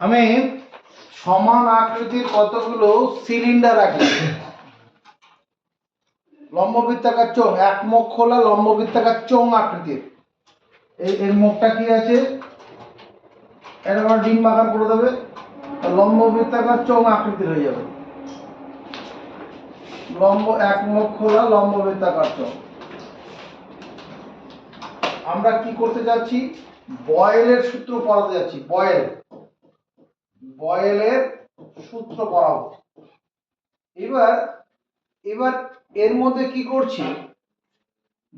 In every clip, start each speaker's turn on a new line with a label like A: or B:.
A: আমি সমান আকৃতির কতগুলো সিলিন্ডার রাখি, লম্ববৃত্তাকার চোঙ, এক মুখ খোলা লম্ববৃত্তাকার চোঙ আকৃতির। এর মুখটা কি আছে, এরকম ডিম আকার করে দেবে, লম্ববৃত্তাকার চোঙ আকৃতির হয়ে যাবে। এক মুখ খোলা লম্ববৃত্তাকার চোঙ। আমরা কি করতে যাচ্ছি, বয়েলের সূত্র পড়াতে যাচ্ছি। বয়েলের সূত্র পড়াবো। এবার এর মধ্যে কি করছি,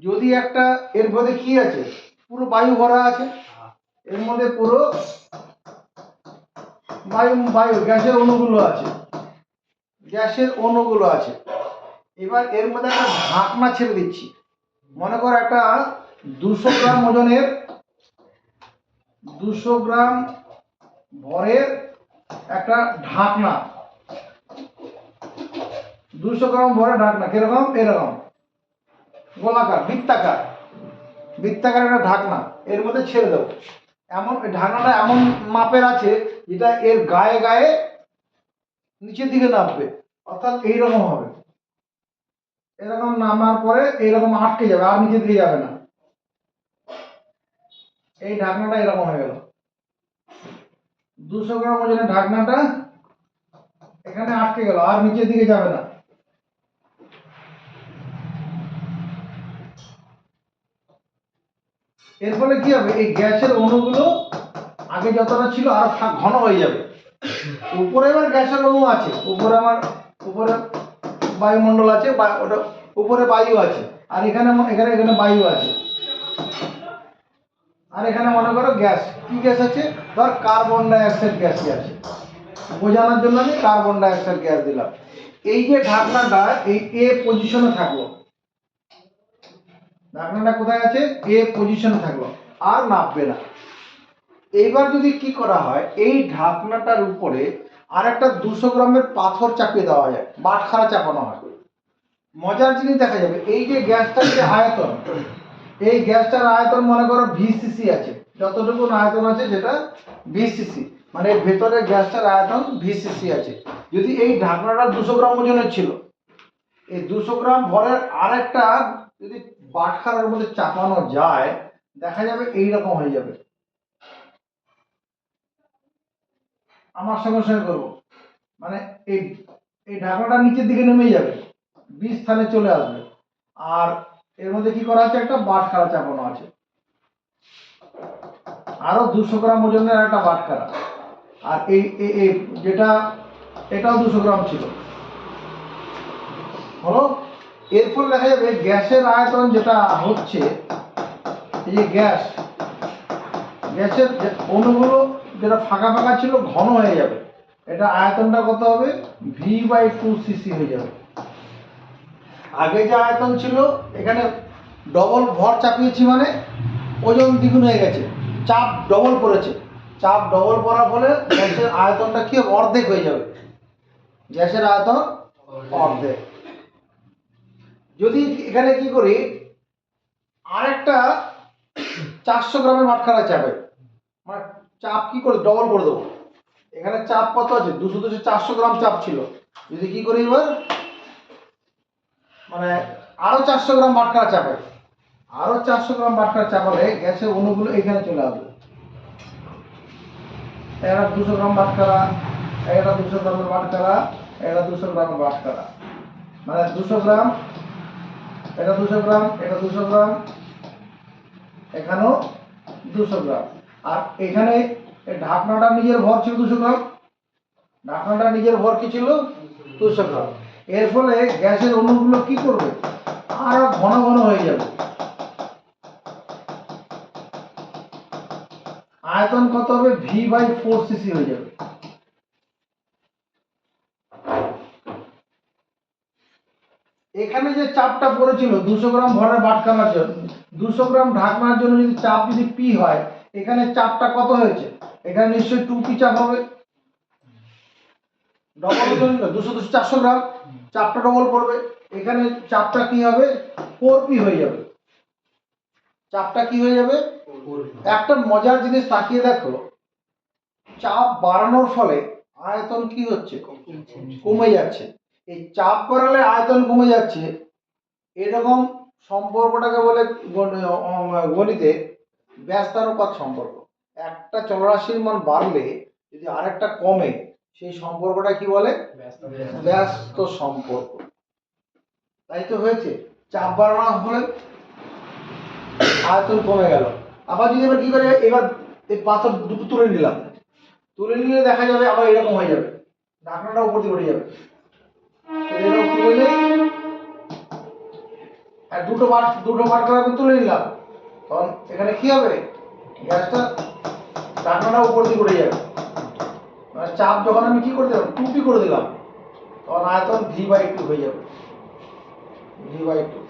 A: যদি একটা, এর মধ্যে কি আছে, পুরো বায়ু ভরা আছে, এর মধ্যে পুরো বায়ু গ্যাসের অণুগুলো আছে। এবার এর মধ্যে একটা ঢাকনা ছেড়ে দিচ্ছি। মনে করো একটা 200 গ্রাম ওজনের, 200 গ্রাম ভরের একটা ঢাকনা, 200 গ্রাম ভরের ঢাকনা কিরকম, এরকম গোলাকার বৃত্তাকার একটা ঢাকনা এর মধ্যে ছেড়ে দেবো। এমন ঢাকনাটা এমন মাপের আছে যেটা এর গায়ে গায়ে নিচের দিকে নামবে, অর্থাৎ এইরকম হবে। এরকম নামার পরে এইরকম আটকে যাবে, আর নিচের দিকে যাবে না। এই ঢাকনাটা এরকম হয়ে গেল। 200 গ্রাম ওজনের ঢাকনাটা এখানে আটকে গেল, আর নিচের দিকে যাবে না। এর ফলে কি হবে, এই গ্যাসের অণুগুলো আগে যতটা ছিল আরো ঘন হয়ে যাবে। উপরে এবার গ্যাসের অণু আছে, উপরে বায়ুমণ্ডল আছে, ওটা উপরে বায়ু আছে, আর এখানে বায়ু আছে, আর এখানে মনে করো গ্যাস। কি গ্যাস আছে, ধর কার্বন ডাই অক্সাইড গ্যাস আছে। বোঝানোর জন্য আমি কার্বন ডাই অক্সাইড গ্যাস দিলাম। এই যে ঢাকনাটা এই এ পজিশনে থাকলো, ঢাকনাটা কোথায় আছে, এ পজিশনে থাকলো, আর নামবে না। এইবার যদি কি করা হয়, এই ঢাকনাটার উপরে আর একটা 200 গ্রামের পাথর চাপিয়ে দেওয়া যায়, বাটখারা চাপানো হয়। মজার জিনিস দেখা যাবে, এই যে গ্যাসটার যে আয়তন, এই গ্যাসটার আয়তন মনে করো ভিসিসি আছে, যতটুকু আয়তন আছে সেটা ভিসিসি, মানে ভেতরে গ্যাসটার আয়তন ভিসিসি আছে। যদি এই ঢাকনাটা 200 গ্রাম ওজনের ছিল, এই 200 গ্রাম ভরের আরেকটা যদি বাটখারার মধ্যে চাপানো যায়, দেখা যাবে এইরকম হয়ে যাবে। আমার সঙ্গে করবো, মানে এই ঢাকনাটা নিচের দিকে নেমে যাবে, বি স্থানে চলে আসবে, আর এর মধ্যে কি করা আছে, একটা বাটখারা চাপানো আছে, আরো 200 গ্রাম ওজনের একটা বাটখারা। আর এই যেটা, এটাও 200 গ্রাম ছিল, হলো। এর ফলে দেখা যাবে গ্যাসের আয়তন যেটা হচ্ছে, এই যে গ্যাসের অণুগুলো যেটা ফাঁকা ফাঁকা ছিল ঘন হয়ে যাবে। এটা আয়তনটা কত হবে, V/2cc হয়ে যাবে। আগে যে আয়তন ছিল, এখানে ডবল ভর চাপিয়েছি, মানে ওজন দ্বিগুণ হয়ে গেছে, চাপ ডবল পড়েছে। চাপ ডবল পড়ার ফলে গ্যাসের আয়তনটা কি অর্ধেক হয়ে যাবে, গ্যাসের আয়তন অর্ধেক। যদি এখানে কি করি, আরেকটা 400 গ্রামের বাটখারা চাপে, মানে চাপ কি করে ডবল করে দেবো। এখানে চাপ কত আছে, 200 400 গ্রাম চাপ ছিল। যদি কি করি এবার, মানে আরো 400 গ্রাম বাটখারা চাপে, আরো 400 গ্রাম বাটখারা চাপালে গ্যাসের অণুগুলো এখানে চলে আসবে। এটা 200 গ্রাম বাটখারা, এটা 200 গ্রামের বাটখারা, এটা 200 গ্রামের বাটখারা, মানে 200 গ্রাম, এটা 200 গ্রাম, এটা 200 গ্রাম, এখানেও 200 গ্রাম। আর এখানে ঢাকনাটা নিজের ভর ছিল 200 গ্রাম, ঢাকনাটা নিজের ভর কি ছিল 200 গ্রাম। এর ফলে গ্যাসের অণুগুলো কি করবে, আরো ঘন ঘন হয়ে যাবে। আয়তন কত হবে, V/4cc হয়ে যাবে। এখানে যে চাপটা পড়েছিল 200 গ্রাম ভরের বাটখারার জন্য, 200 গ্রাম ঢাকনার জন্য যদি চাপ যদি P হয়, এখানে চাপটা কত হয়েছে, এখানে নিশ্চয়ই 2P চাপ হবে। ডবল 200 400 গ্রাম, চাপটা ডবল পড়বে, এখানে চাপটা কি হবে, 4P হয়ে যাবে। চাপটা কি হয়ে যাবে, একটা মজার জিনিস তাকিয়ে দেখো, চাপ বাড়ানোর ফলে আয়তন কি হচ্ছে, কমে যাচ্ছে। এই চাপ বাড়ালে আয়তন কমে যাচ্ছে, এরকম সম্পর্কটাকে বলে গণিতে ব্যস্তানুপাত সম্পর্ক। একটা চলরাশির মান বাড়লে যদি আরেকটা কমে, সেই সম্পর্কটা কি বলে, ব্যস্ত সম্পর্ক। তাই তো হয়েছে, চাপ বাড়ানো হলে আয়তন কমে গেল। আবার যদি এবার কি করে, এবার এই পাথর দুটো তুলে নিলাম, তুলে নিলে দেখা যাবে আবার এরকম হয়ে যাবে, ঢাকনাটা উপর দিয়ে উঠে যাবে। এরকম তুলে নিই, আর দুটো বার করে আমি তুলে নিলাম, তখন এখানে কি হবে, গ্যাসটা ঢাকনাটা উপর দিয়ে উঠে যাবে। মানে চাপ যখন আমি কি করে দিলাম, 2p করে দিলাম, তখন আয়তন v/2 হয়ে যাবে, v/2।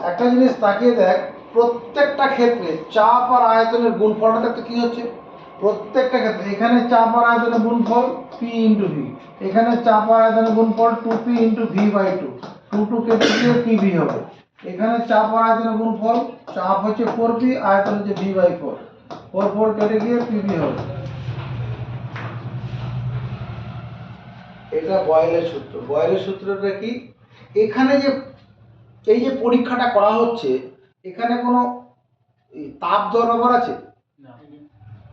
A: একটা জিনিস তাকিয়ে দেখ, প্রত্যেকটা ক্ষেত্রে চাপ আর আয়তনের গুণফলটা দেখতে কি হচ্ছে, প্রত্যেকটা ক্ষেত্রে এখানে চাপ আর আয়তনের গুণফল p × v, এখানে চাপ আর আয়তনের গুণফল 2p × v/2, 2 কেটে গিয়ে pv হবে। এখানে চাপ আর আয়তনের গুণফল, চাপ হচ্ছে 4p, আয়তন হচ্ছে v/4, 4 কেটে গিয়ে pv হবে। এটা বয়েলের সূত্র। বয়েলের সূত্রটা কি, এখানে যে এই যে পরীক্ষাটা করা হচ্ছে, এখানে কোনো তাপ দেওয়ার ব্যাপার আছে না।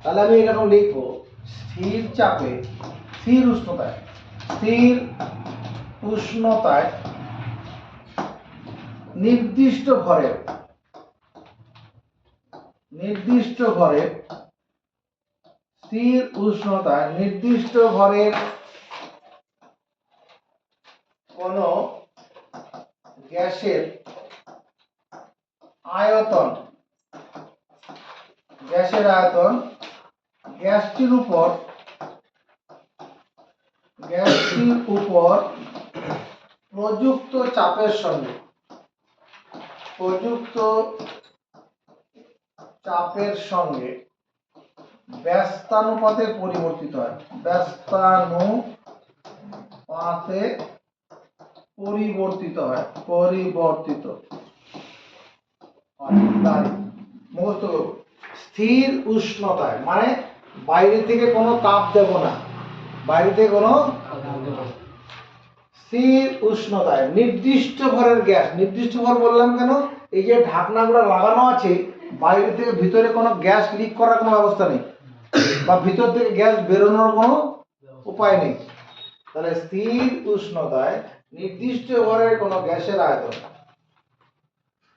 A: তাহলে আমি এরকম লিখবো, স্থির চাপে, স্থির উষ্ণতায় নির্দিষ্ট ঘরে স্থির উষ্ণতায় নির্দিষ্ট ঘরের কোন গ্যাসের আয়তন গ্যাসটির উপর প্রযুক্ত চাপের সঙ্গে ব্যস্তানুপাতে পরিবর্তিত হয়। মুখস্থ করো। স্থির উষ্ণতায় মানে বাইরে থেকে কোনো তাপ দেব না, স্থির উষ্ণতায় নির্দিষ্ট ভরের গ্যাস, নির্দিষ্ট ভর বললাম কেন, এই যে ঢাকনাগুলো লাগানো আছে, বাইরে থেকে ভিতরে কোনো গ্যাস লিক করার কোনো ব্যবস্থা নেই, বা ভিতর থেকে গ্যাস বেরোনোর কোনো উপায় নেই। তাহলে স্থির উষ্ণতায় নির্দিষ্ট ভরের কোনো গ্যাসের আয়তন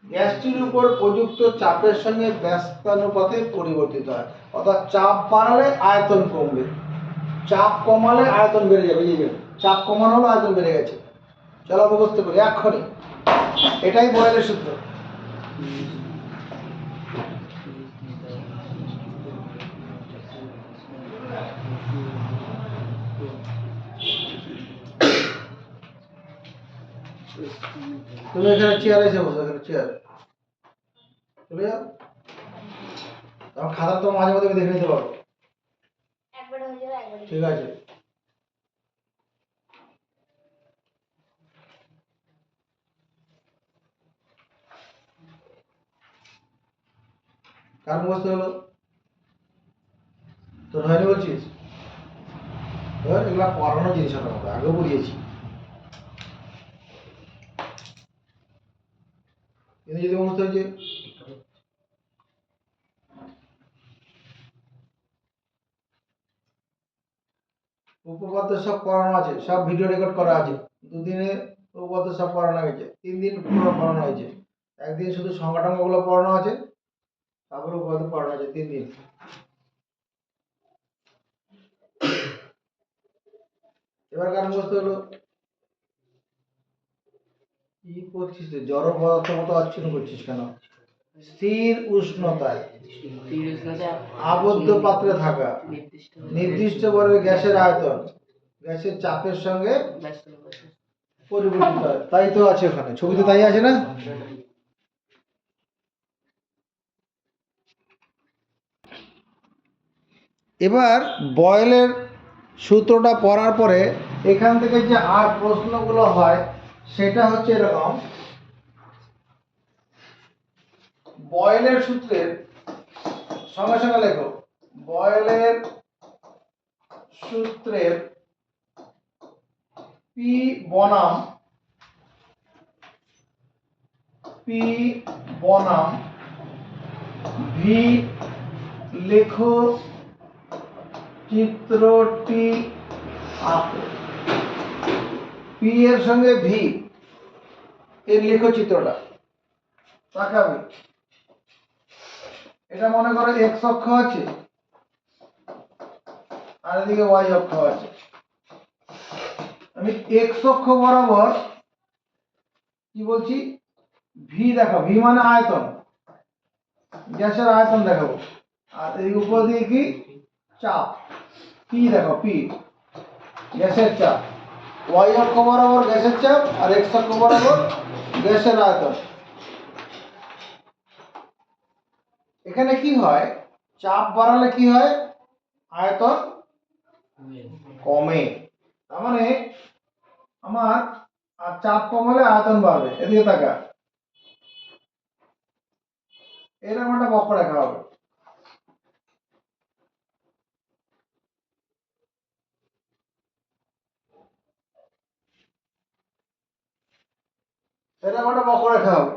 A: গ্যাসটির উপর প্রযুক্ত চাপের সঙ্গে ব্যস্তানুপাতে পরিবর্তিত হয়। অর্থাৎ চাপ বাড়ালে আয়তন কমবে, চাপ কমালে আয়তন বেড়ে যাবে। এই যে চাপ কমানো হলো, আয়তন বেড়ে গেছে। চলো মুখস্থ করি এক্ষুনি, এটাই বয়েলের সূত্র। তুমি এখানে চেয়ারে এসে বসো, এখানে চেয়ারে চলে যাও, আমার খাতা তো মাঝে মাঝে দেখে নিতে পারো, ঠিক আছে। কার মুখস্থ হলো, তোর হয়নি বলছিস? এগুলা পড়ানো জিনিস আমাকে আগেও পড়িয়েছি, কিন্তু যদি মুখস্থ হয়েছে। উপপাদ্য সব পড়ানো আছে, সব ভিডিও রেকর্ড করা আছে। দুদিনে উপপাদ্য সব পড়ানো হয়েছে, 3 দিন পুরো পড়ানো হয়েছে। একদিন শুধু সংখ্যা টঙ্কাগুলো পড়ানো আছে, তারপরে উপপাদ্য পড়ানো আছে 3 দিন। এবার কার মুখস্থ হলো? কি করছিস রে, জড় পদার্থ মতো আচ্ছন্ন করছিস কেন? স্থির উষ্ণতায় আবদ্ধ পাত্রে থাকা নির্দিষ্ট ভরের গ্যাসের আয়তন গ্যাসের চাপের সঙ্গে পরিবর্তিত হয়। তাই তো আছে ওখানে ছবিতে, তাই আছে না? এবার বয়েলের সূত্রটা পড়ার পরে এখান থেকে যে আর প্রশ্নগুলো হয় সেটা হচ্ছে এরকম, বয়েলের সূত্রের সঙ্গে সঙ্গে লেখো, বয়েলের সূত্রের পি বনাম ভি লেখো চিত্রটি আঁকো। পি এর সঙ্গে ভি এর লেখো চিত্রটা। তাকাবে, এটা মনে করো এক্স অক্ষ আছে আর এদিকে ওয়াই অক্ষ আছে। আমি এক্স অক্ষ বরাবর কি বলছি, ভি দেখো, ভি মানে আয়তন, গ্যাসের আয়তন দেখাবো। আর এই উপর দিয়ে কি চাপ, পি দেখো, পি গ্যাসের চাপ। ওয়াই অক্ষ বরাবর গ্যাসের চাপ আর এক্স অক্ষ বরাবর গ্যাসের আয়তন। এখানে কি হয়, চাপ বাড়ালে কি হয়, আয়তন কমে। তার মানে আমার আর চাপ কমালে আয়তন বাড়বে। এদিকে তাকা, এরকম একটা বক্ররেখা হবে। এরকম একটা বক্ররেখা হবে।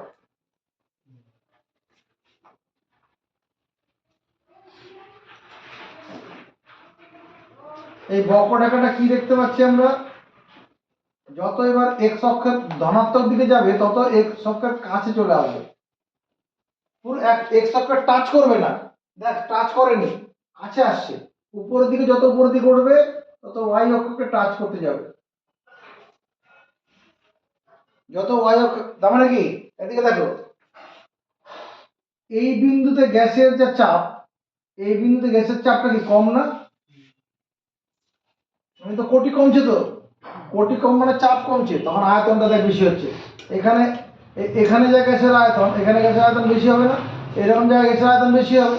A: এই বক্ররেখাটা কি দেখতে পাচ্ছি আমরা, যত এবার এক্স অক্ষের ধনাত্মক দিকে যাবে তত এক্স অক্ষের কাছে চলে আসবে। পুরো এক্স অক্ষের টাচ করবে না, দেখ টাচ করেনি, কাছে আসছে। উপরের দিকে যত উপরের দিকে উঠবে তত ওয়াই অক্ষকে টাচ করতে যাবে। যত ওয়াই অক্ষ, তার মানে কি, এদিকে দেখো, এই বিন্দুতে গ্যাসের যে চাপ, এই বিন্দুতে গ্যাসের চাপটা কি কম না? আমি তো কোটি কমছে, তো কোটি কম মানে চাপ কমছে, তখন আয়তনটা দেখ বেশি হচ্ছে। এখানে এখানে যা গ্যাসের আয়তন, এখানে গ্যাসের আয়তন বেশি হবে না? এরকম জায়গায় গ্যাসের আয়তন বেশি হবে।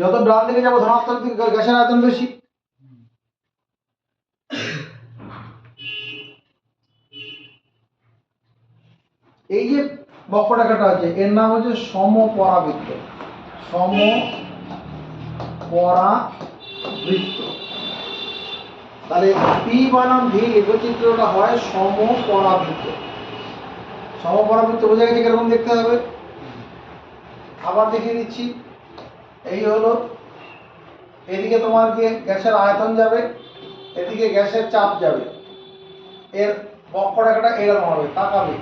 A: যত ডান দিকে যাবো ধনাত্মক দিকে গ্যাসের আয়তন বেশি। এই যে বক্ররেখাটা আছে এর নাম হচ্ছে সমপরাবৃত্ত। সমপরাবৃত্ত। তাহলে পি বনাম ভি লেখচিত্রটা হয় সমপরাবৃত্ত। সমপরাবৃত্ত বোঝা গেছে কিরকম দেখতে হবে? আবার দেখিয়ে দিচ্ছি। এই হলো, এদিকে তোমার কি গ্যাসের আয়তন যাবে, এদিকে গ্যাসের চাপ যাবে। এর বক্ররেখাটা এরকম হবে, তাকাবে।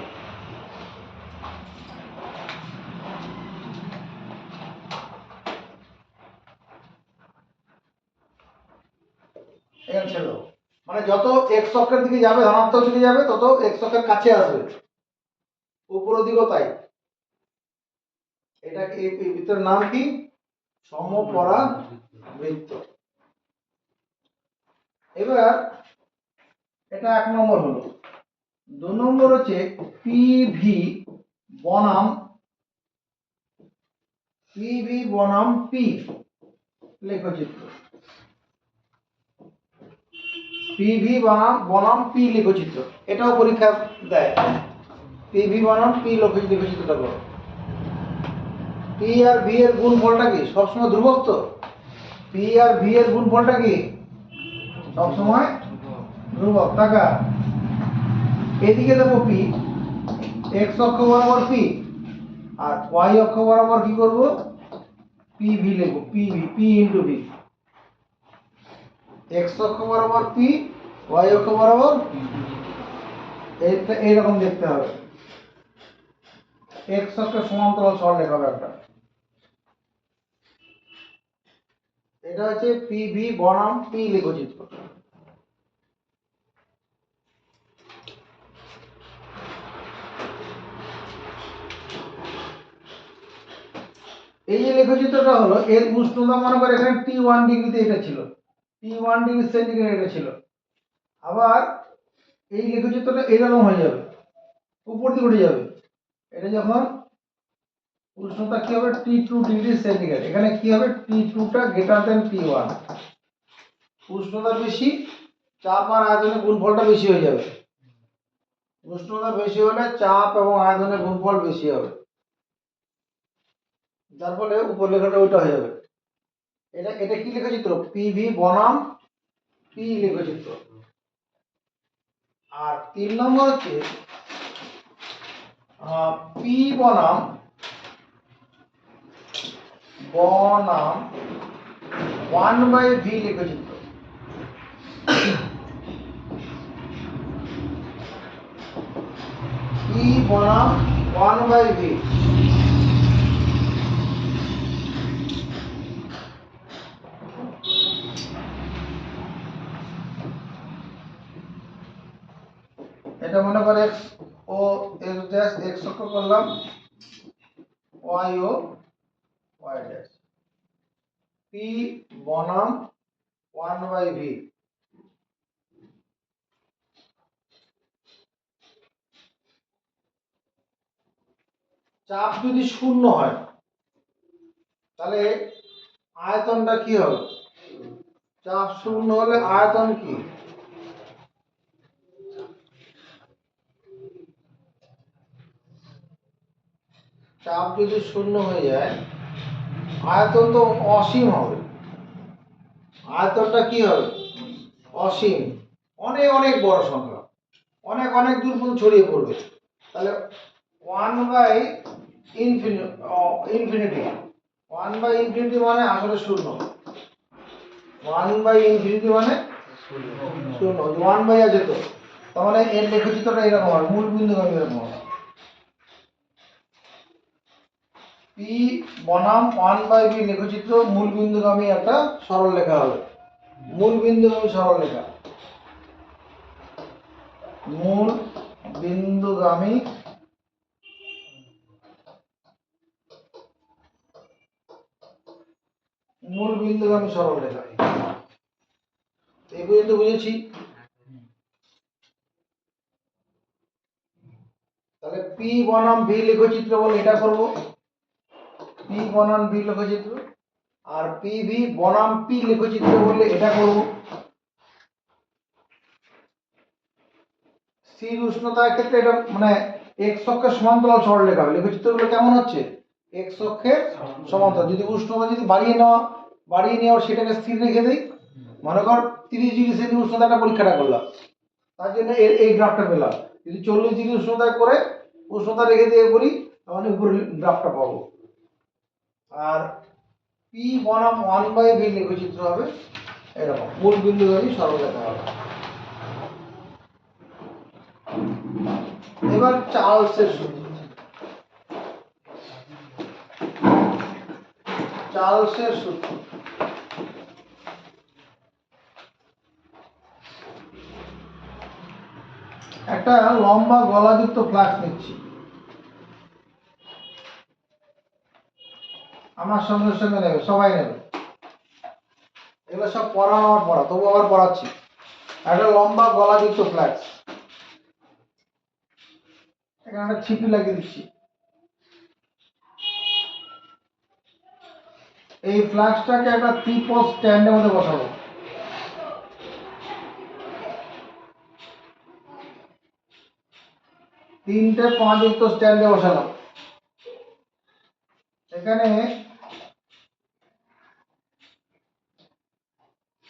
A: এখানে ছেড়ে দাও। মানে যত এক্স অক্ষের দিকে যাবে, ধনাত্মক দিকে যাবে, তত এক্স অক্ষের কাছে আসবে। উপরের দিকেও তাই। এটা এই বৃত্তের নাম কি? সমপরাবৃত্ত। এবার এটা 1 নম্বর হলো। 2 নম্বর হচ্ছে পিভি বনাম পি লেখচিত্র। পিভি বনাম পি লেখচিত্র, এটাও পরীক্ষা দেয়। পিভি বনাম পি লেখচিত্রটা করো। পি আর ভি এর গুণফলটা কি সবসময় ধ্রুবক? তো পি আর ভি এর গুণফলটা কি সবসময় ধ্রুবক। টাকা এদিকে দেবো পি, এক্স অক্ষ বরাবর পি, আর ওয়াই অক্ষ বরাবর কি করব, পি ভি লিখবো। P into V. এক্স অক্ষ বরাবর পি, ওয়াই অক্ষ বরাবর এইরকম দেখতে হবে। এক্স অক্ষের সমান্তরাল সরলরেখা হবে একটা। এটা হচ্ছে পিভি বনাম পি লেখচিত্র। এই যে লেখচিত্রটা হলো, এর উষ্ণতা মনে করে এখানে T1 ডিগ্রিতে এটা ছিল, T1 ডিগ্রি সেন্টিগ্রেড এটা ছিল। আবার এই লেখচিত্রটা এরকম হয়ে যাবে, উপর দিকে উঠে যাবে। এটা যখন উষ্ণতা কি হবে, T2 ডিগ্রি সেন্টিগ্রেড, এখানে কি হবে, T2 টা গ্রেটার দেন T1। উষ্ণতা বেশি, চাপ আর আয়তনের গুণফলটা বেশি হয়ে যাবে। উষ্ণতা বেশি হলে চাপ এবং আয়তনের গুণফল বেশি হবে, যার ফলে উপর লেখাটা ওইটা হয়ে যাবে। এটা এটা কি লেখচিত্র, পিভি বনাম পি লেখচিত্র। আর 3 নম্বর হচ্ছে পি বনাম 1/v লেখচিত্র। পি বনাম 1/v। এটা মনে করে x ও x ড্যাশ x অক্ষ করলাম, y ও y ড্যাশ। p বনাম 1/v। চাপ যদি শূন্য হয় তাহলে আয়তনটা কি হবে? চাপ শূন্য হলে আয়তন কি? চাপ যদি শূন্য হয়ে যায় আয়তন তো অসীম হবে। আয়তনটা কি হবে? অসীম, অনেক অনেক বড় সংখ্যা, অনেক অনেক দূর পর্যন্ত ছড়িয়ে পড়বে। তাহলে 1/ইনফিনিটি 1/ইনফিনিটি মানে আসলে শূন্য। 1/ইনফিনিটি মানে শূন্য। 1/, আছে তো, তার মানে এর লেখচিত্রটা এরকম হয়, মূল বিন্দুগামী এরকম হয়। পি বনাম 1/v লেখচিত্র, মূল বিন্দুগামী একটা সরল রেখা হবে। মূল বিন্দুগামী সরল রেখা, মূল বিন্দুগামী সরল রেখা। এই পর্যন্ত বুঝেছি। তাহলে পি বনাম ভি লেখচিত্র বলে এটা করব, পি বনাম ভি লেখচিত্র। আর পি ভি বনাম পি লেখচিত্র বললে এটা করব। স্থির উষ্ণতার ক্ষেত্রে এটা মানে এক্স অক্ষের সমান্তরাল সরলরেখা হবে। লেখচিত্রগুলো কেমন হচ্ছে? এক্স অক্ষের সমান্তরাল। যদি উষ্ণতা যদি বাড়িয়ে নেওয়া সেটাকে স্থির রেখে দেই, মনে কর 30°C উষ্ণতাটা পরীক্ষাটা করলাম, তার জন্য এই গ্রাফটা পেলাম। যদি 40° উষ্ণতায় করে উষ্ণতা রেখে দিয়ে করি তাহলে উপরে গ্রাফটা পাবো। আর পি বনাম 1/v লেখচিত্র হবে এরকম, মূল বিন্দুগামী সরলরেখা হবে। এবার চার্লসের সূত্র। চার্লসের সূত্র একটা লম্বা গলাযুক্ত ফ্লাক্স নিচ্ছি, আমার সঙ্গে সঙ্গে নেবে, সবাই নেবে, এগুলো সব পড়া, তবু আবার পড়াচ্ছি। একটা লম্বা গলাযুক্ত ফ্লাক্স, এখানে একটা ছিপি লাগিয়ে দিচ্ছি। এই ফ্লাক্সটাকে একটা 3-পোল স্ট্যান্ডের মধ্যে বসাবো। তিনটে 5 স্ট্যান্ডে বসালাম। এখানে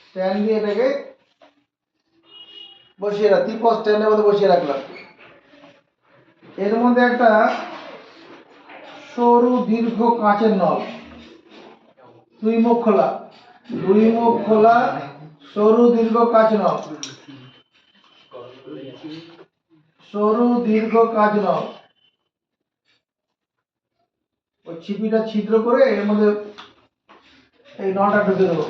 A: স্ট্যান্ড দিয়ে এটাকে বসিয়ে 3-পোল স্ট্যান্ডের মধ্যে বসিয়ে রাখলাম। এর মধ্যে একটা সরু দীর্ঘ কাঁচের নল, দুই মুখ খোলা সরু দীর্ঘ কাঁচ নল, ওই ছিপিটা ছিদ্র করে এর মধ্যে এই নলটা ঢুকে দেবো।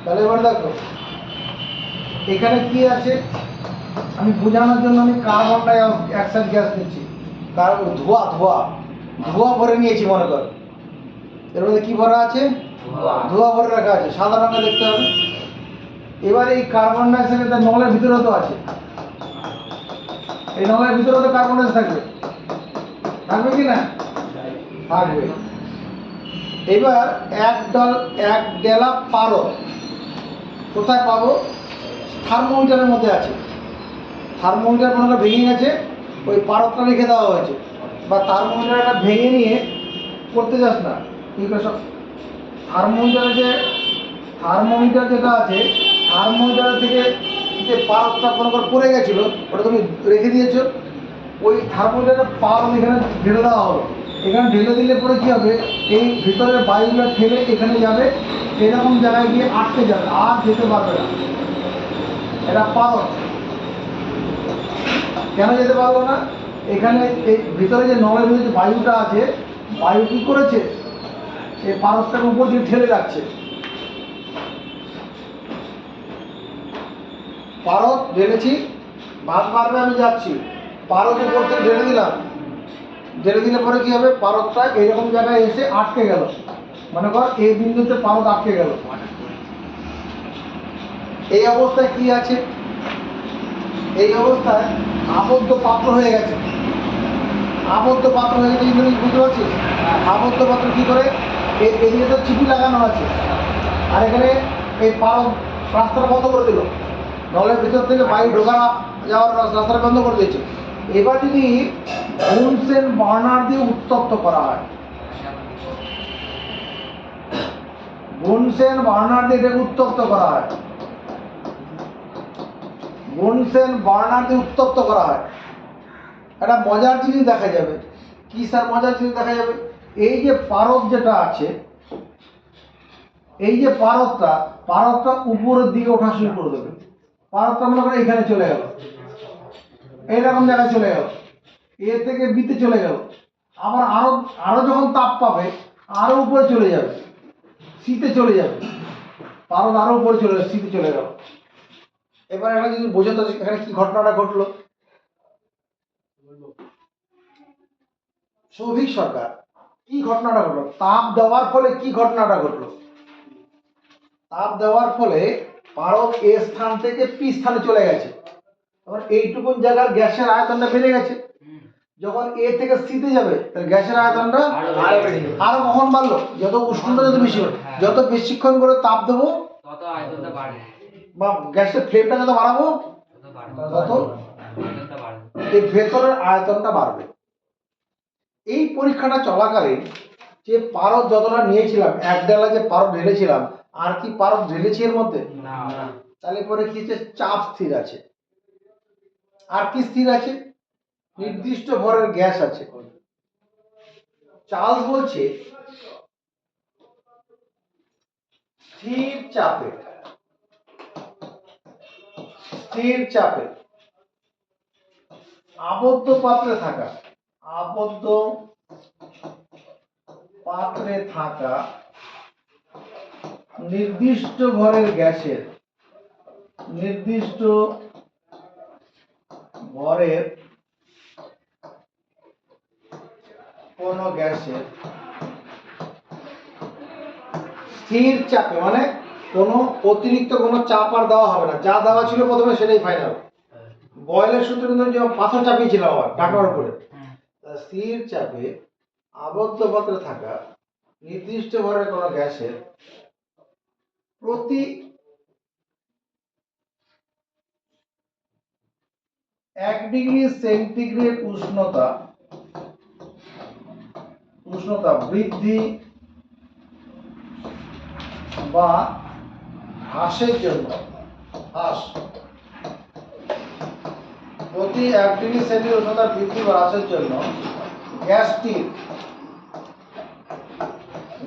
A: তাহলে এবার দেখো এখানে কি আছে, আমি বোঝানোর জন্য আমি কার্বন ডাই অক্সাইড গ্যাস নিচ্ছি, কার্বন ধোঁয়া ভরে নিয়েছি মনে কর। এর মধ্যে কি ভরা আছে? ধোঁয়া ভরে রাখা আছে, সাদা রঙে দেখতে হবে। এবার এই কার্বন ডাই অক্সাইড নলের ভিতরে তো আছে, এই নলের ভিতরে তো কার্বন ডাই থাকবে কি না? থাকবে। এবার এক ডেলা পারদ কোথায় পাবো? থার্মোমিটারের মধ্যে আছে। থার্মোমিটার কোনোটা ভেঙে গেছে, ওই পারদটা রেখে দেওয়া হয়েছে। বা থার্মোমিটারটা ভেঙে নিয়ে করতে যাস না, ঠিক আছে? থার্মোমিটার যেটা আছে, থার্মোমিটার থেকে যে পারদটা কোনো পড়ে গেছিলো, ওটা তুমি রেখে দিয়েছো, ওই থার্মোমিটারের পারদ এখানে ঢেলে দেওয়া হলো। এখানে ঢেলে দিলে পরে কী হবে, এই ভিতরের বায়ুগুলো ঠেলে এখানে যাবে, এরকম জায়গায় গিয়ে আটকে যাবে, আর যেতে পারবে না। এটা পারদ। কেন যেতে পারবো না? এখানে এই ভিতরে যে নলের ভিতরে যে বায়ুটা আছে, বায়ু কী করেছে, এই পারদটাকে উপর দিয়ে ঠেলে রাখছে। পারদ ঢেলেছি, ভাত মারবে, আমি যাচ্ছি, পারদ উপর থেকে ঢেলে দিলাম, ঢেলে দিলে পরে কী হবে, পারদটা এইরকম জায়গায় এসে আটকে গেল। মনে কর এই বিন্দুতে পারদ আটকে গেল। এই অবস্থায় কি আছে? এই অবস্থায় আবদ্ধ পাত্র হয়ে গেছে। আবদ্ধ পাত্র হয়ে গেছে, জিনিস বুঝতে পারছিস? আবদ্ধ পাত্র কী করে, এদিকে তো চিপি লাগানো আছে, আর এখানে এই পারদ রাস্তাটা বন্ধ করে দিল, নলের ভিতর থেকে বায়ু ঢোকা যাওয়ার রাস্তাটা বন্ধ করে দিয়েছে। এবার যদি বুনসেন বার্নার দিয়ে উত্তপ্ত করা হয়, বুনসেন বার্নার দিয়ে এটাকে উত্তপ্ত করা হয়, বুনসেন বার্নার দিয়ে উত্তপ্ত করা হয়, একটা মজার জিনিস দেখা যাবে। কি স্যার মজার জিনিস দেখা যাবে? এই যে পারদ যেটা আছে, এই যে পারদটা উপরের দিকে ওঠা শুরু করে দেবে। পারদটা মনে করে এখানে চলে গেল, এইরকম জায়গায় চলে গেল, এ থেকে বিতে চলে গেল। আবার আরো যখন তাপ পাবে, আরো উপরে চলে যাবে, শীতে চলে যাবে, পারদ আরো উপরে চলে যাবে, শীতে চলে গেল। এবার একটা যদি বোঝাতে, এখানে কি ঘটনাটা ঘটলো, সৌভিক সরকার, কি ঘটনাটা ঘটলো? তাপ দেওয়ার ফলে কি ঘটনাটা ঘটলো? তাপ দেওয়ার ফলে পারদ এ স্থান থেকে পি স্থানে চলে গেছে। তখন এইটুকুন জায়গার গ্যাসের আয়তনটা বেড়ে গেছে। যখন এ থেকে সিতে যাবে, তাহলে গ্যাসের আয়তনটা আরো কখন বাড়লো? যত উষ্ণতা যত বেশি হবে, যত বেশিক্ষণ করে তাপ দেবো তত আয়তনটা বাড়বে, বা গ্যাসের ফ্লেমটা যত বাড়াবো তত এই ভেতরের আয়তনটা বাড়বে। এই পরীক্ষাটা চলাকালীন যে পারদ যতটা নিয়েছিলাম, এক ডেলা যে পারদ ঢেলেছিলাম, আর কি পারদ ঢেলেছি এর মধ্যে? না। তাহলে পরে কি হচ্ছে, চাপ স্থির আছে। আর কি স্থির আছে? নির্দিষ্ট ভরের গ্যাস আছে। চার্লস বলছে স্থির চাপে আবদ্ধ পাত্রে থাকা নির্দিষ্ট ভরের গ্যাসের কোন গ্যাসের স্থির চাপে, মানে কোনো অতিরিক্ত কোনো চাপ আর দেওয়া হবে না, যা দেওয়া ছিল প্রথমে সেটাই ফাইনাল। বয়েলের সূত্র কিন্তু যেমন পাথর চাপিয়েছিলাম আবার ঢাকনার উপরে, স্থির চাপে আবদ্ধ পাত্রে থাকা নির্দিষ্ট ভরের কোনো গ্যাসের প্রতি 1 ডিগ্রি সেন্টিগ্রেড উষ্ণতা বৃদ্ধি বা হ্রাসের জন্য প্রতি 1 ডিগ্রি সেন্টিগ্রেড উষ্ণতা বৃদ্ধি বা হ্রাসের জন্য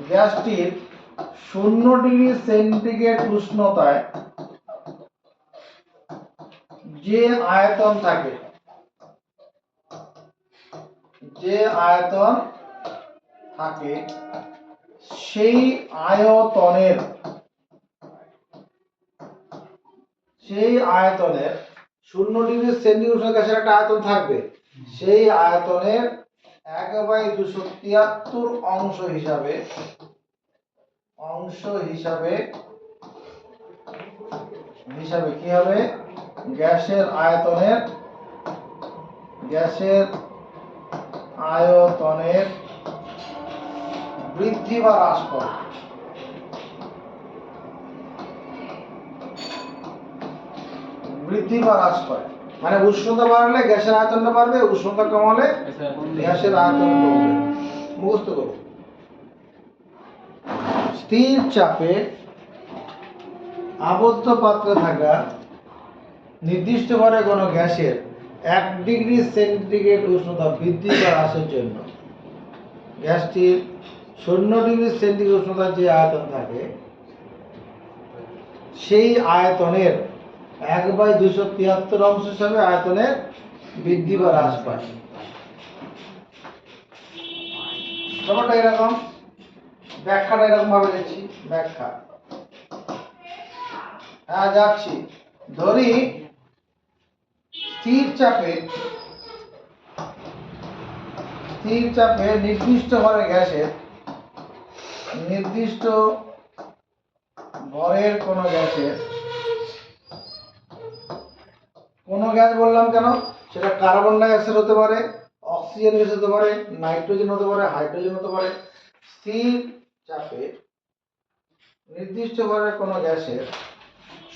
A: গ্যাসটির 0 ডিগ্রি সেন্টিগ্রেড উষ্ণতায় যে আয়তন থাকে, সেই আয়তনের 0 ডিগ্রি সেন্টিগ্রেড উষ্ণতা গ্যাসের একটা আয়তন থাকবে, সেই আয়তনের 1/273 হিসাবে কি হবে, গ্যাসের আয়তনের বৃদ্ধি বা হ্রাস পাবে। বৃদ্ধি বা হ্রাস পায় মানে উষ্ণতা বাড়লে গ্যাসের আয়তনটা বাড়বে, উষ্ণতা কমালে গ্যাসের আয়তন কমবে। মুখস্থ করো। স্থির চাপে আবদ্ধ পাত্রে থাকা নির্দিষ্ট ভরে কোনো গ্যাসের 1 ডিগ্রি সেন্টিগ্রেড উষ্ণতা বৃদ্ধি বা হ্রাসের জন্য গ্যাসটির 0 ডিগ্রি সেন্টিগ্রেড উষ্ণতার যে আয়তন থাকে সেই আয়তনের 1/273 অংশ হিসাবে আয়তনের বৃদ্ধি বা হ্রাস পায়। ব্যাপারটা এরকম, ব্যাখ্যাটা এরকম ভাবে লিখছি। ব্যাখ্যা, হ্যাঁ যাচ্ছি। ধরি স্থির চাপে নির্দিষ্ট ভরের গ্যাসের নির্দিষ্ট ভরের কোনো গ্যাস বললাম কেন, সেটা কার্বন ডাই অক্সাইড হতে পারে, অক্সিজেন গ্যাস হতে পারে, নাইট্রোজেন হতে পারে, হাইড্রোজেন হতে পারে। স্থির চাপে নির্দিষ্ট ভরের কোনো গ্যাসের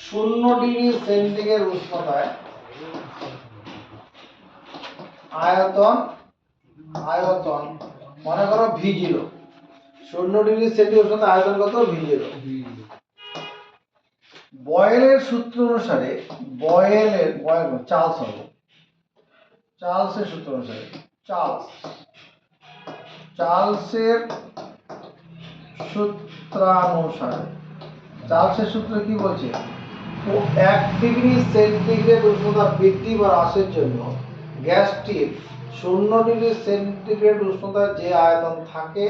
A: 0 ডিগ্রি সেন্টিগ্রেড উষ্ণতায় আয়তন মনে করো V0, 0 ডিগ্রি সেন্টিগ্রেড উষ্ণতা আয়তন কত? V0। বয়েলের সূত্র অনুসারে চার্লসের সূত্র অনুসারে চার্লসের সূত্র কি বলছে? 1 ডিগ্রি সেন্টিগ্রেড উষ্ণতা বৃদ্ধি বা হ্রাসের জন্য গ্যাসটির 0 ডিগ্রি সেন্টিগ্রেড উষ্ণতার যে আয়তন থাকে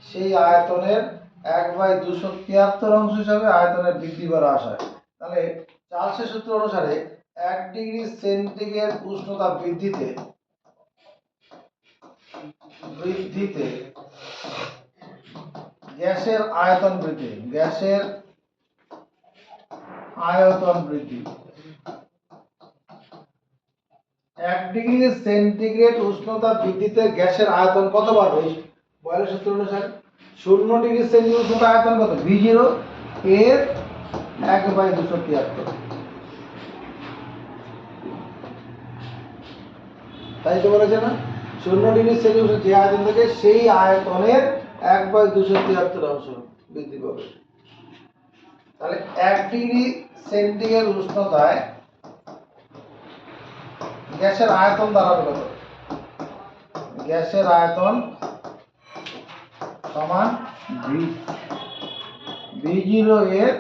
A: সেই আয়তনের 1/273 অংশ হিসাবে আয়তনের বৃদ্ধি বা হ্রাস হয়। তাহলে চার্লসের সূত্র অনুসারে 1 ডিগ্রি সেন্টিগ্রেড উষ্ণতা বৃদ্ধিতে গ্যাসের আয়তন বৃদ্ধি 1 ডিগ্রি সেন্টিগ্রেড উষ্ণতা বৃদ্ধিতে গ্যাসের আয়তন কত বাড়বে? বয়েলের সূত্র অনুসারে 0 ডিগ্রি সেন্টিগ্রেড উষ্ণতা আয়তন কত? V0 এর 1/273। তাই তো বলেছে না, 0 ডিগ্রি সেন্টিগ্রেড যে আয়তন থাকে সেই আয়তনের 1/273 অংশ বৃদ্ধি পাবে। তাহলে 1 ডিগ্রি সেন্টিগ্রেড উষ্ণতায় গ্যাসের আয়তন দাঁড়াবে কত? গ্যাসের আয়তন সমান V0 এর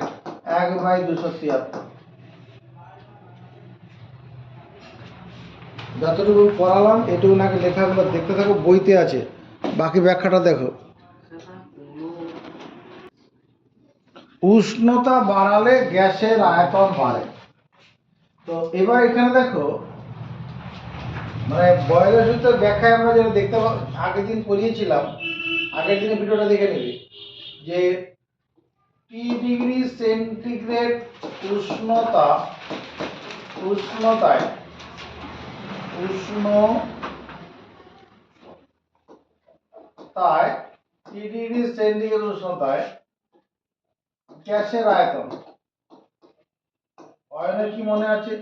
A: 1/273। যতটুকু পড়ালাম এটুকু নাকি লেখাগুলো দেখতে থাকো, বইতে আছে, বাকি ব্যাখ্যাটা দেখো। উষ্ণতা বাড়ালে গ্যাসের আয়তন বাড়ে। তো এবার এখানে দেখো, মানে বয়েলের সূত্রের ব্যাখ্যায় আমরা যেটা দেখতে আগের দিন পড়িয়েছিলাম, আগের দিনের ভিডিওটা দেখে নিবি, যে T ডিগ্রি সেন্টিগ্রেড উষ্ণতায় T ডিগ্রি সেন্টিগ্রেড উষ্ণতায় গ্যাসের আয়তন, অয়নের কি মনে আছে?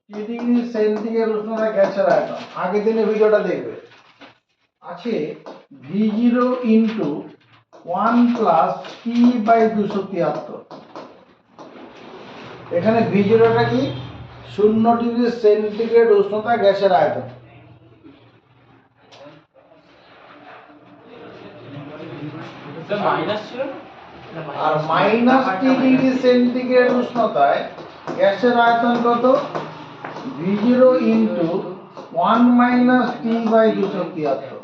A: T ডিগ্রি সেন্টিগ্রেড উষ্ণতায় গ্যাসের আয়তন আগের দিনের ভিডিওটা দেখবে, আছে V0 ইন্টু 1 প্লাস T/273। এখানে V0টা কি? 0 ডিগ্রি সেন্টিগ্রেড উষ্ণতায় গ্যাসের আয়তন। আর -T ডিগ্রি সেন্টিগ্রেড উষ্ণতায় গ্যাসের আয়তন কত? V0 into 1 minus T/273।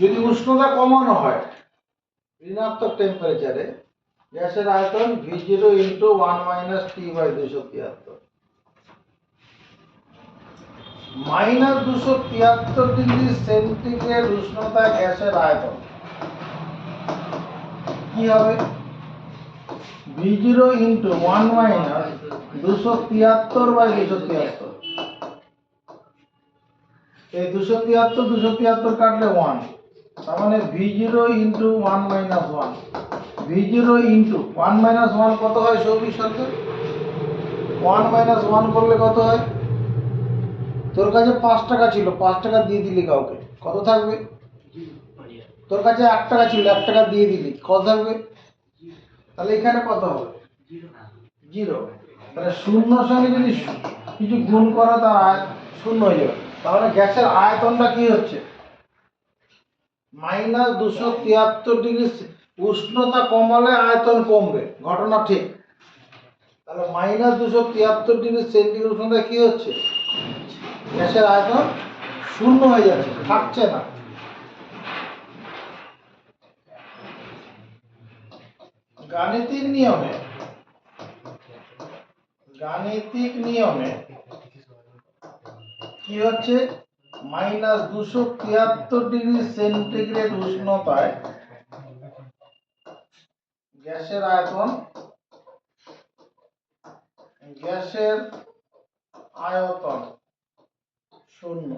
A: যদি উষ্ণতা কমানো হয় ঋণাত্মক টেম্পারেচারে, গ্যাসের আয়তন V0 into 1 minus T/273। -273 degree centigrade উষ্ণতায় গ্যাসের আয়তন কি হবে? V0 into 1 minus 273/273। এই 273 কাটলে 1, তার মানে V0 into 1 minus 1, V0 into 1 minus 1 কত হয় সৌভিক সরকার? 1 মাইনাস 1 করলে কত হয়? তোর কাছে 5 টাকা ছিল, 5 টাকা দিয়ে দিলি কাউকে, কত থাকবে? তোর কাছে 1 টাকা ছিল, 1 টাকা দিয়ে দিলি, কত থাকবে? তাহলে এখানে কত হবে? 0। তাহলে শূন্যর সঙ্গে যদি কিছু গুণ করা তার শূন্য হয়ে যাবে। তাহলে গ্যাসের আয়তনটা কি হচ্ছে? -273 উষ্ণতা কমালে আয়তন কমবে, ঘটনা ঠিক। তাহলে -273 সেন্টিগ্রেড উষ্ণতা কি হচ্ছে? গ্যাসের আয়তন শূন্য হয়ে যাচ্ছে, থাকছে না। গাণিতিক নিয়মে কি হচ্ছে? -273 উষ্ণতায় গ্যাসের আয়তন শূন্য।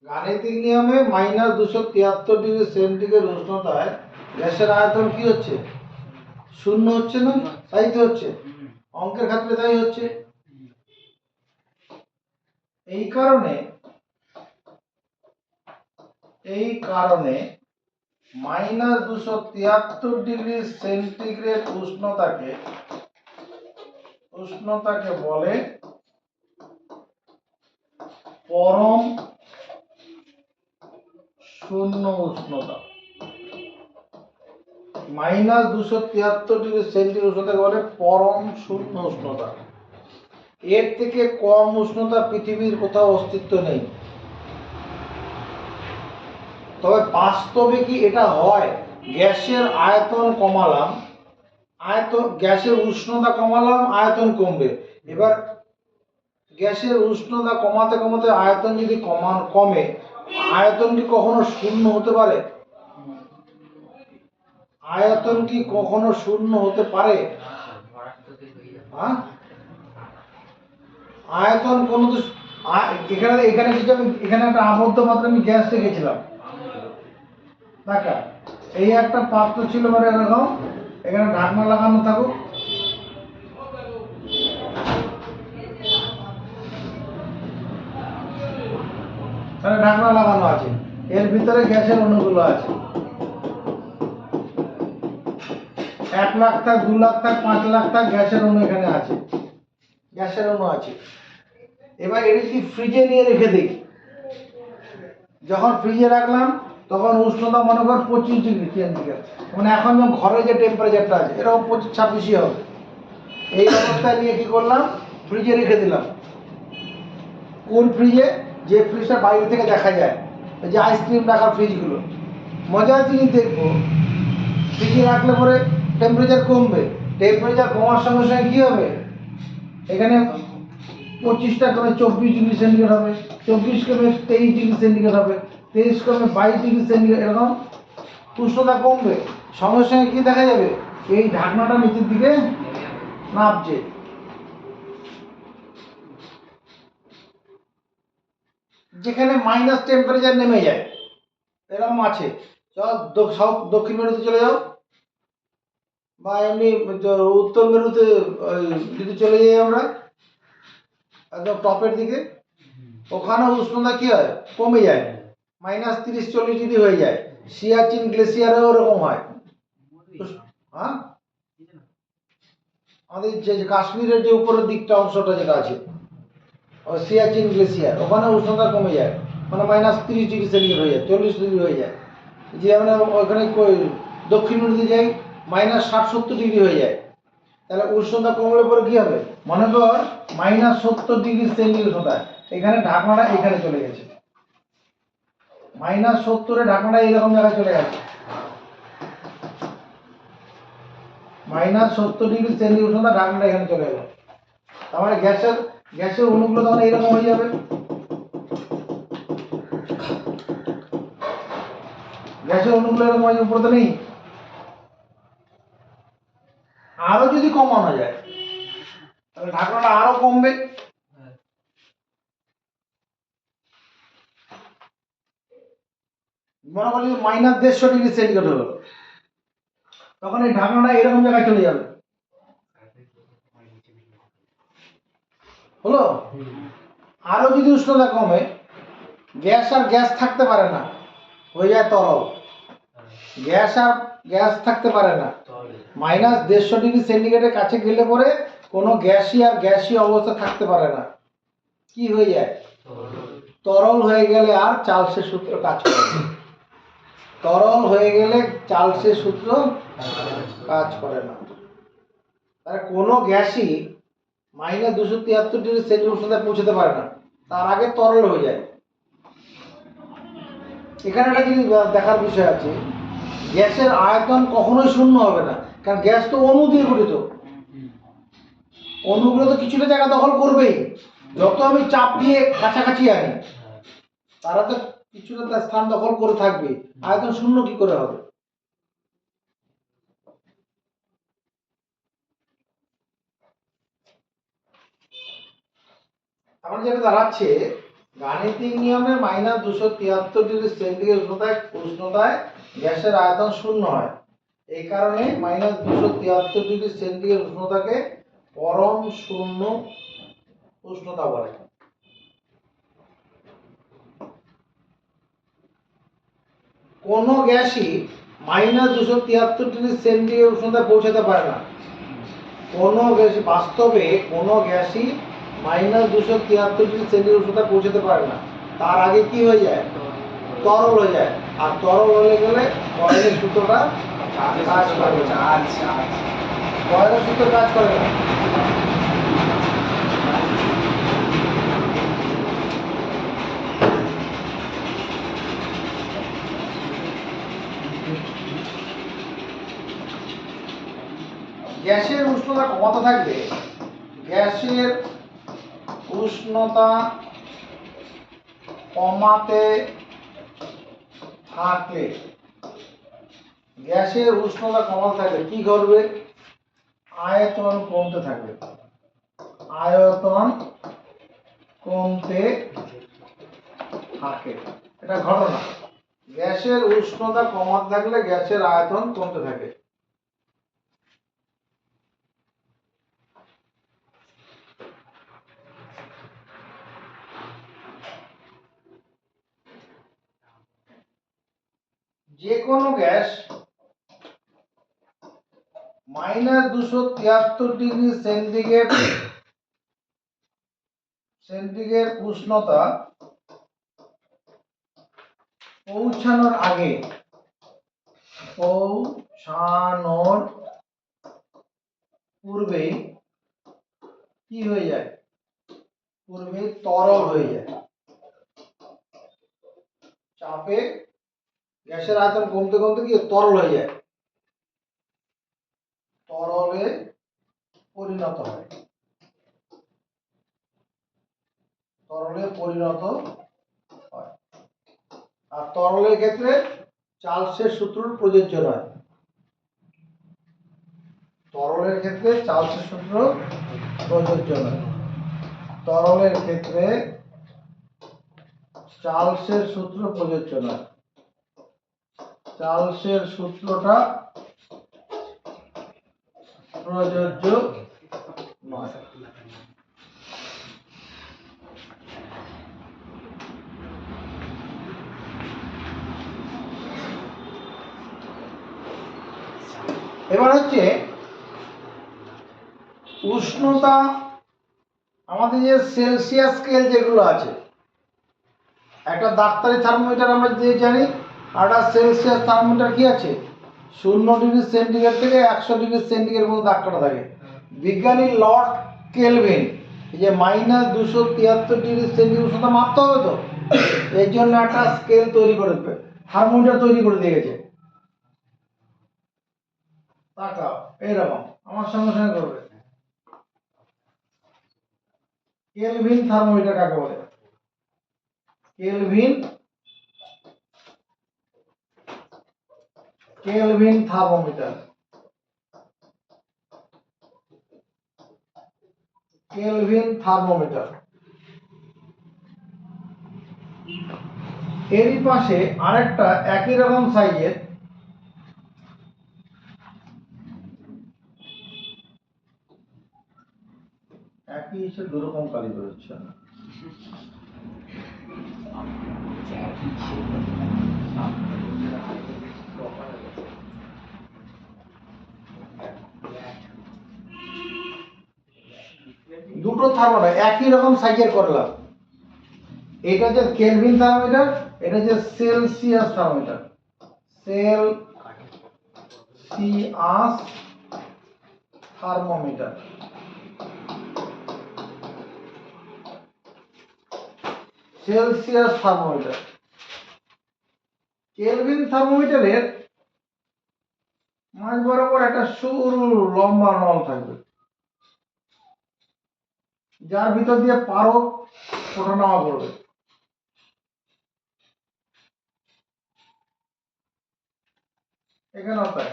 A: গাণিতিক নিয়মে -273 উষ্ণতায় গ্যাসের আয়তন কি হচ্ছে? শূন্য হচ্ছে না? তাই তো হচ্ছে, অঙ্কের ক্ষেত্রে তাই হচ্ছে। এই কারণে -273 উষ্ণতাকে বলে পরম শূন্য উষ্ণতা। -273 উষ্ণতাকে বলে পরম শূন্য উষ্ণতা। এর থেকে কম উষ্ণতা পৃথিবীর কোথাও অস্তিত্ব নেই। তবে বাস্তবে কি এটা হয়? গ্যাসের আয়তন কমালাম, গ্যাসের উষ্ণতা কমালাম, আয়তন কমবে। এবার গ্যাসের উষ্ণতা কমাতে কমাতে আয়তন যদি কমে, আয়তন কি কখনো শূন্য হতে পারে? আয়তন কি কখনো শূন্য হতে পারে? আয়তন কোনো তো এখানে এখানে একটা আবদ্ধ পাত্রে আমি গ্যাস রেখেছিলাম। দেখা, এই একটা পাত্র ছিল, মানে এরকম, এখানে ঢাকনা লাগানো থাকুক, ঢাকনা লাগানো আছে, এর ভিতরে গ্যাসের অণুগুলো আছে। 1 লাখ থাক, 2 লাখ থাক, 5 লাখ থাক, গ্যাসের অণু এখানে আছে, গ্যাসের অণু আছে। এবার এটা যদি ফ্রিজে নিয়ে রেখে দিই, যখন ফ্রিজে রাখলাম তখন উষ্ণতা মনে কর 25 ডিগ্রি সেন্টিগ্রেড, মানে এখন যখন ঘরে যে টেম্পারেচারটা আছে এরকম 25-26 হবে। এই অবস্থায় নিয়ে কি করলাম? ফ্রিজে রেখে দিলাম। কোন ফ্রিজে? যে ফ্রিজটা বাইরে থেকে দেখা যায়, যে আইসক্রিম রাখার ফ্রিজগুলো। মজার জিনিস দেখবো, ফ্রিজে রাখলে পরে টেম্পারেচার কমবে, টেম্পারেচার কমার সঙ্গে সঙ্গে কি হবে? এখানে 25টা কমে 24 ডিগ্রি সেন্টিগ্রেড হবে, 24 কমে 23 ডিগ্রি সেন্টিগ্রেড হবে, 23 কমে 22 ডিগ্রি সেন্টিগ্রেড, এরকম উষ্ণতা কমবে। সঙ্গে সঙ্গে কি দেখা যাবে? এই ঢাকনাটা নিচের দিকে নামছে। যেখানে মাইনাস টেম্পারেচার নেমে যায়, এরকম আছে। সব দক্ষিণ মেরুতে চলে যাও, বা এমনি উত্তর মেরুতে যদি চলে যাই আমরা একদম টপের দিকে, ওখানে উষ্ণতা কি হয়? কমে যায়, -30-40 ডিগ্রি হয়ে যায়। সিয়াচিন গ্লেসিয়ারেও ওরকম হয়। হ্যাঁ, আমাদের যে কাশ্মীরের যে উপরের দিকটা অংশটা যেটা আছে, সিয়াচিন গ্লেসিয়ার, ওখানে উষ্ণতা কমে যায়, মানে -30 ডিগ্রি সেন্টিগ্রেড হয়ে যায়, 40 ডিগ্রি হয়ে যায়। যে আমরা ওখানে দক্ষিণ মেরুতে যাই, -60-70 ডিগ্রি হয়ে যায়। তাহলে উষ্ণতা কমলে পরে কি হবে? মনে কর -70 ডিগ্রি সেন্টিগ্রেড উষ্ণতা, এখানে ঢাকনাটা এখানে চলে গেছে, -70-এ ঢাকনাটা এইরকম জায়গায় চলে গেছে, -70 ডিগ্রি সেন্টিগ্রেড উষ্ণতা, ঢাকনাটা এখানে চলে গেল। তার মানে গ্যাসের অণুগুলো তখন এইরকম হয়ে যাবে। গ্যাসের অণুগুলো এরকম হয়ে যাবে, উপরে তো নেই। আরো যদি কমানো যায় তাহলে ঢাকনাটা আরো কমবে। মনে করি -150 ডিগ্রি সেন্টিগ্রেড হলো, তখন এই ঢাকনাটা এরকম জায়গায় চলে যাবে, হলো। আরো যদি উষ্ণতা কমে, গ্যাস আর গ্যাস থাকতে পারে না, হয়ে যায় তরল। গ্যাস আর গ্যাস থাকতে পারে না, -150 ডিগ্রি সেন্টিগ্রেডের কাছে গেলে পরে কোনো গ্যাসই আর গ্যাসই অবস্থা থাকতে পারে না, কি হয়ে যায়? তরল হয়ে গেলে আর চার্লসের সূত্র কাজ করে না। তরল হয়ে গেলে চার্লসের সূত্র কাজ করে না। তাহলে কোনো গ্যাসই -273 ডিগ্রি সেন্টিগ্রেড উষ্ণতায় পৌঁছতে পারে না, তার আগে তরল হয়ে যায়। এখানে একটা জিনিস দেখার বিষয় আছে, গ্যাসের আয়তন কখনোই শূন্য হবে না, কারণ গ্যাস তো অণু দিয়ে গঠিত। অণুগুলো তো কিছুটা জায়গা দখল করবেই, যত আমি চাপ দিয়ে কাছাকাছি আনি তারা তো কিছুটা তার স্থান দখল করে থাকবে, আয়তন শূন্য কি করে হবে? আমার যেটা দাঁড়াচ্ছে, গাণিতিক নিয়মে -273 ডিগ্রি সেন্টিগ্রেড উষ্ণতায় গ্যাসের আয়তন শূন্য হয়। এই কারণে -273 ডিগ্রি সেন্টিগ্রেড উষ্ণতাকে পরম শূন্য উষ্ণতা বলে। কোনো গ্যাসই -273 ডিগ্রি সেন্টিগ্রেড উষ্ণতায় পৌঁছাতে পারে না। কোনো গ্যাস বাস্তবে কোনো গ্যাসই -273 ডিগ্রি সেন্টিগ্রেড উষ্ণতায় পৌঁছাতে পারে না, তার আগে কি হয়ে যায়? তরল হয়ে যায়। আর তরল হয়ে গেলে বয়লের সূত্রটা কাজ করে না। বয়লের সূত্র কাজ করে না। গ্যাসের উষ্ণতা কমাতে থাকলে, গ্যাসের উষ্ণতা কমাতে থাকলে গ্যাসের উষ্ণতা কমাতে থাকলে কি ঘটবে? আয়তন কমতে থাকবে। আয়তন কমতে থাকে, এটা ঘটনা। গ্যাসের উষ্ণতা কমাতে থাকলে গ্যাসের আয়তন কমতে থাকে। যে কোনো গ্যাস -273 ডিগ্রি সেন্টিগ্রেড উষ্ণতা পৌঁছানোর পূর্বেই কি হয়ে যায়? পূর্বে তরল হয়ে যায়। চাপে গ্যাসের আয়তন কমতে কমতে কি তরল হয়ে যায়, তরলে পরিণত হয়। তরলে পরিণত হয়। আর তরলের ক্ষেত্রে চার্লসের সূত্র প্রযোজ্য নয়। তরলের ক্ষেত্রে চার্লসের সূত্র প্রযোজ্য নয়। তরলের ক্ষেত্রে চার্লসের সূত্র প্রযোজ্য নয়। চার্লসের সূত্রটা প্রযোজ্য নয়। এবার হচ্ছে উষ্ণতা, আমাদের যে সেলসিয়াস স্কেল যেগুলো আছে, একটা ডাক্তারি থার্মোমিটার আমরা যে জানি, আর একটা সেলসিয়াস থার্মোমিটার কি আছে, 0 ডিগ্রি সেন্টিগ্রেড থেকে 100 ডিগ্রি সেন্টিগ্রেড পর্যন্ত দাগ কাটা থাকে। বিজ্ঞানী লর্ড কেলভিন এই যে -273 ডিগ্রি সেন্টিগ্রেড উষ্ণতা মাপতে হবে, তো এর জন্য একটা স্কেল তৈরি করে থার্মোমিটার তৈরি করে দিয়ে গেছে। তাকাও এইরকম, আমার সঙ্গে সঙ্গে করবে। কেলভিন থার্মোমিটার কাকে বলে? Kelvin thermometer. Kelvin thermometer. এরই পাশে আরেকটা একই রকম সাইজের একই এসে দুরকম কালি বেরোচ্ছে। দুটো থার্মোমিটার একই রকম সাইজের করলাম। এটা যে কেলভিন থার্মোমিটার, এটা যে Celsius thermometer. Celsius thermometer. Celsius thermometer. Kelvin থার্মোমিটারের মাঝ বরাবর একটা সরু লম্বা নল থাকবে, যার ভিতর দিয়ে পারদ ওঠানামা করবে। এখানেও তাই।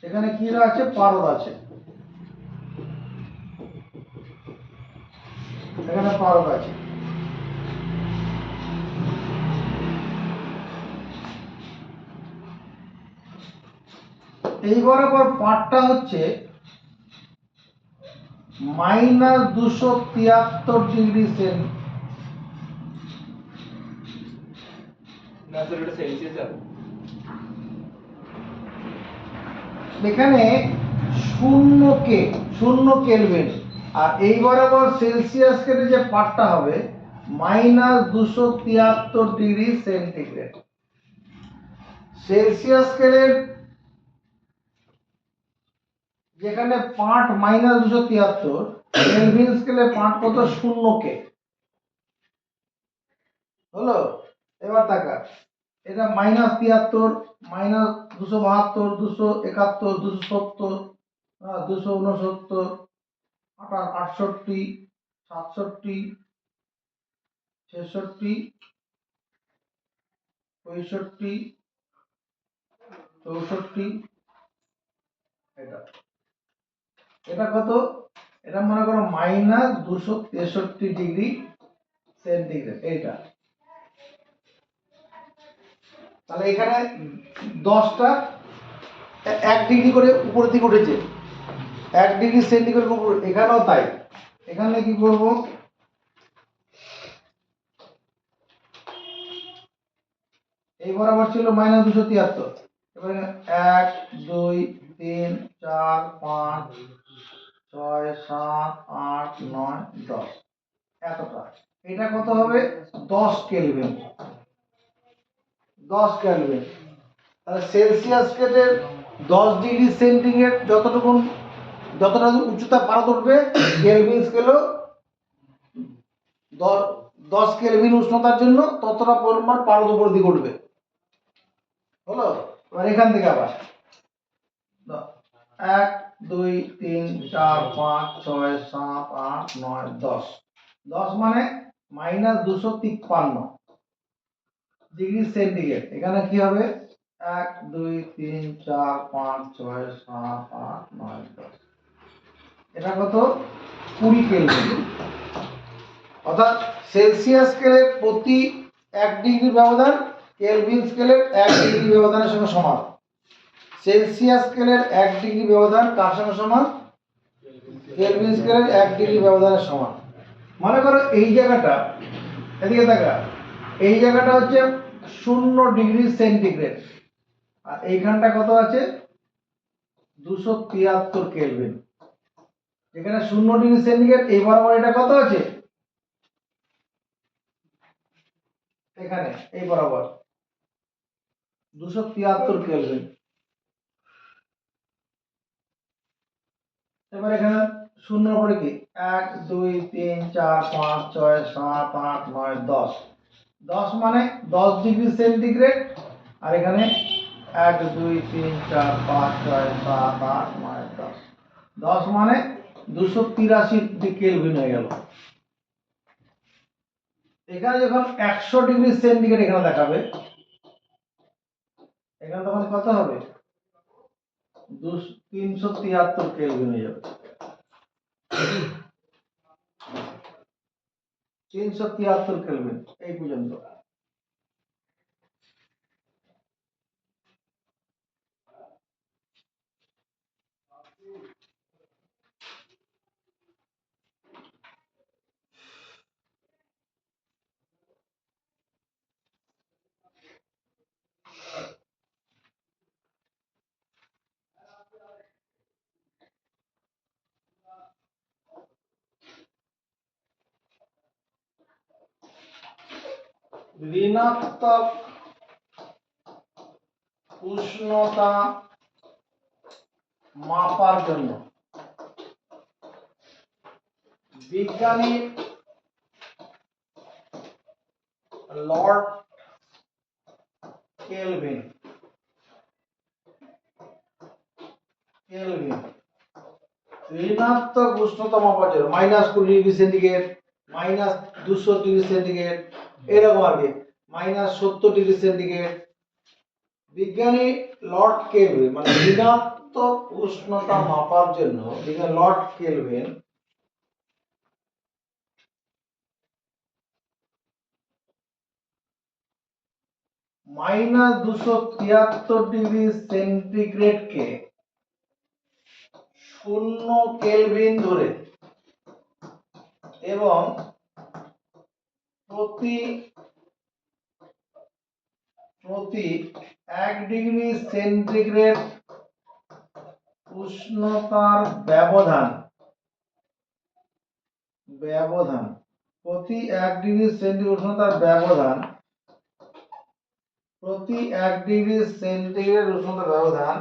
A: এখানে কি আছে? পারদ আছে, এখানে পারদ আছে। এই বরাবর পাটটা হচ্ছে -273 ডিগ্রি। এখানে 0 কেলভিন, আর এই বরাবর সেলসিয়াস কেটে যে পাটটা হবে -273 ডিগ্রি সেন্টিগ্রেড। সেলসিয়াস স্কেলের যেখানে পাট -273, কেলভিন স্কেলে পাট কত? 0 হলো। এবার তাকা, এটা -73, -272, 271, 270, 269, 68, 67, 66, 65, 64। এটা কত? এটা মনে করো -263 ডিগ্রি সেন্টিগ্রেড। এইটা তাহলে এখানে 10টা 1 ডিগ্রি করে উপরের দিকে উঠেছে, 1 ডিগ্রি সেন্টিগ্রেড উপরে। এখানেও তাই। এখানে কি করব? এই বরাবর ছিল -273, এবার 1 2 3 4 5 6 7 8 9 10, এতটা। এটা কত হবে? 10 কেলভিন। 10 কেলভিন। তাহলে সেলসিয়াস স্কেলের 10 ডিগ্রি সেন্টিগ্রেড যতটা উচ্চতা পারদ উঠবে, কেলভিন স্কেলও 10 কেলভিন উষ্ণতার জন্য ততটা পরিমাণ পারদ উপরের দিকে উঠবে। হলো। এবার এখান থেকে আবার 1 2 3 4 5 6 7 8 9 10। 10 মানে -253 ডিগ্রি সেন্টিগ্রেড। এখানে কি হবে? 1 2 3 4 5 6 7 8 9 10। এটা কত? 20 কেলভিন। অর্থাৎ সেলসিয়াস স্কেলের প্রতি 1 ডিগ্রি ব্যবধান কেলভিন স্কেলের 1 ডিগ্রি ব্যবধানের সঙ্গে সমান। সেলসিয়াস স্কেলের 1 ডিগ্রি ব্যবধান কার সঙ্গে সমান? কেলভিন স্কেলের 1 ডিগ্রি ব্যবধানের সমান। মনে করো এই জায়গাটা, এদিকে দেখা, এই জায়গাটা হচ্ছে 0 ডিগ্রি সেন্টিগ্রেড, আর এইখানটা কত আছে? 273 কেলভিন। এখানে 0 ডিগ্রি সেন্টিগ্রেড, এই বরাবর এটা কত আছে? এখানে এই বরাবর 273 কেলভিন। এবার এখানে 0 পরে কি? 1 2 3 4 5 6 7 8 9 10। 10 মানে 10 ডিগ্রি সেন্টিগ্রেড, আর এখানে 1 2 3 4 5 6 7 8 9 10। 10 মানে 283 কেলভিন হয়ে গেল। এখানে যখন 100 ডিগ্রি সেন্টিগ্রেড এখানে দেখাবে, এখানে তখন কত হবে? 373 কেলভিন হয়ে যাবে। 373 কেলভিন এই পর্যন্ত। ঋণাত্মক উষ্ণতা মাপার জন্য বিজ্ঞানী লর্ড কেলভিন ঋণাত্মক উষ্ণতা মাপার জন্য -20°C, -200°C, এরকম আর কি, -70°C, বিজ্ঞানী লর্ড কেলভিন মানে ঋণাত্মক উষ্ণতা মাপার জন্য বিজ্ঞানী লর্ড কেলভিন -273°C কে 0 কেলভিন ধরে এবং প্রতি 1°C উষ্ণতার ব্যবধান প্রতি 1°C উষ্ণতার ব্যবধান প্রতি 1°C উষ্ণতার ব্যবধান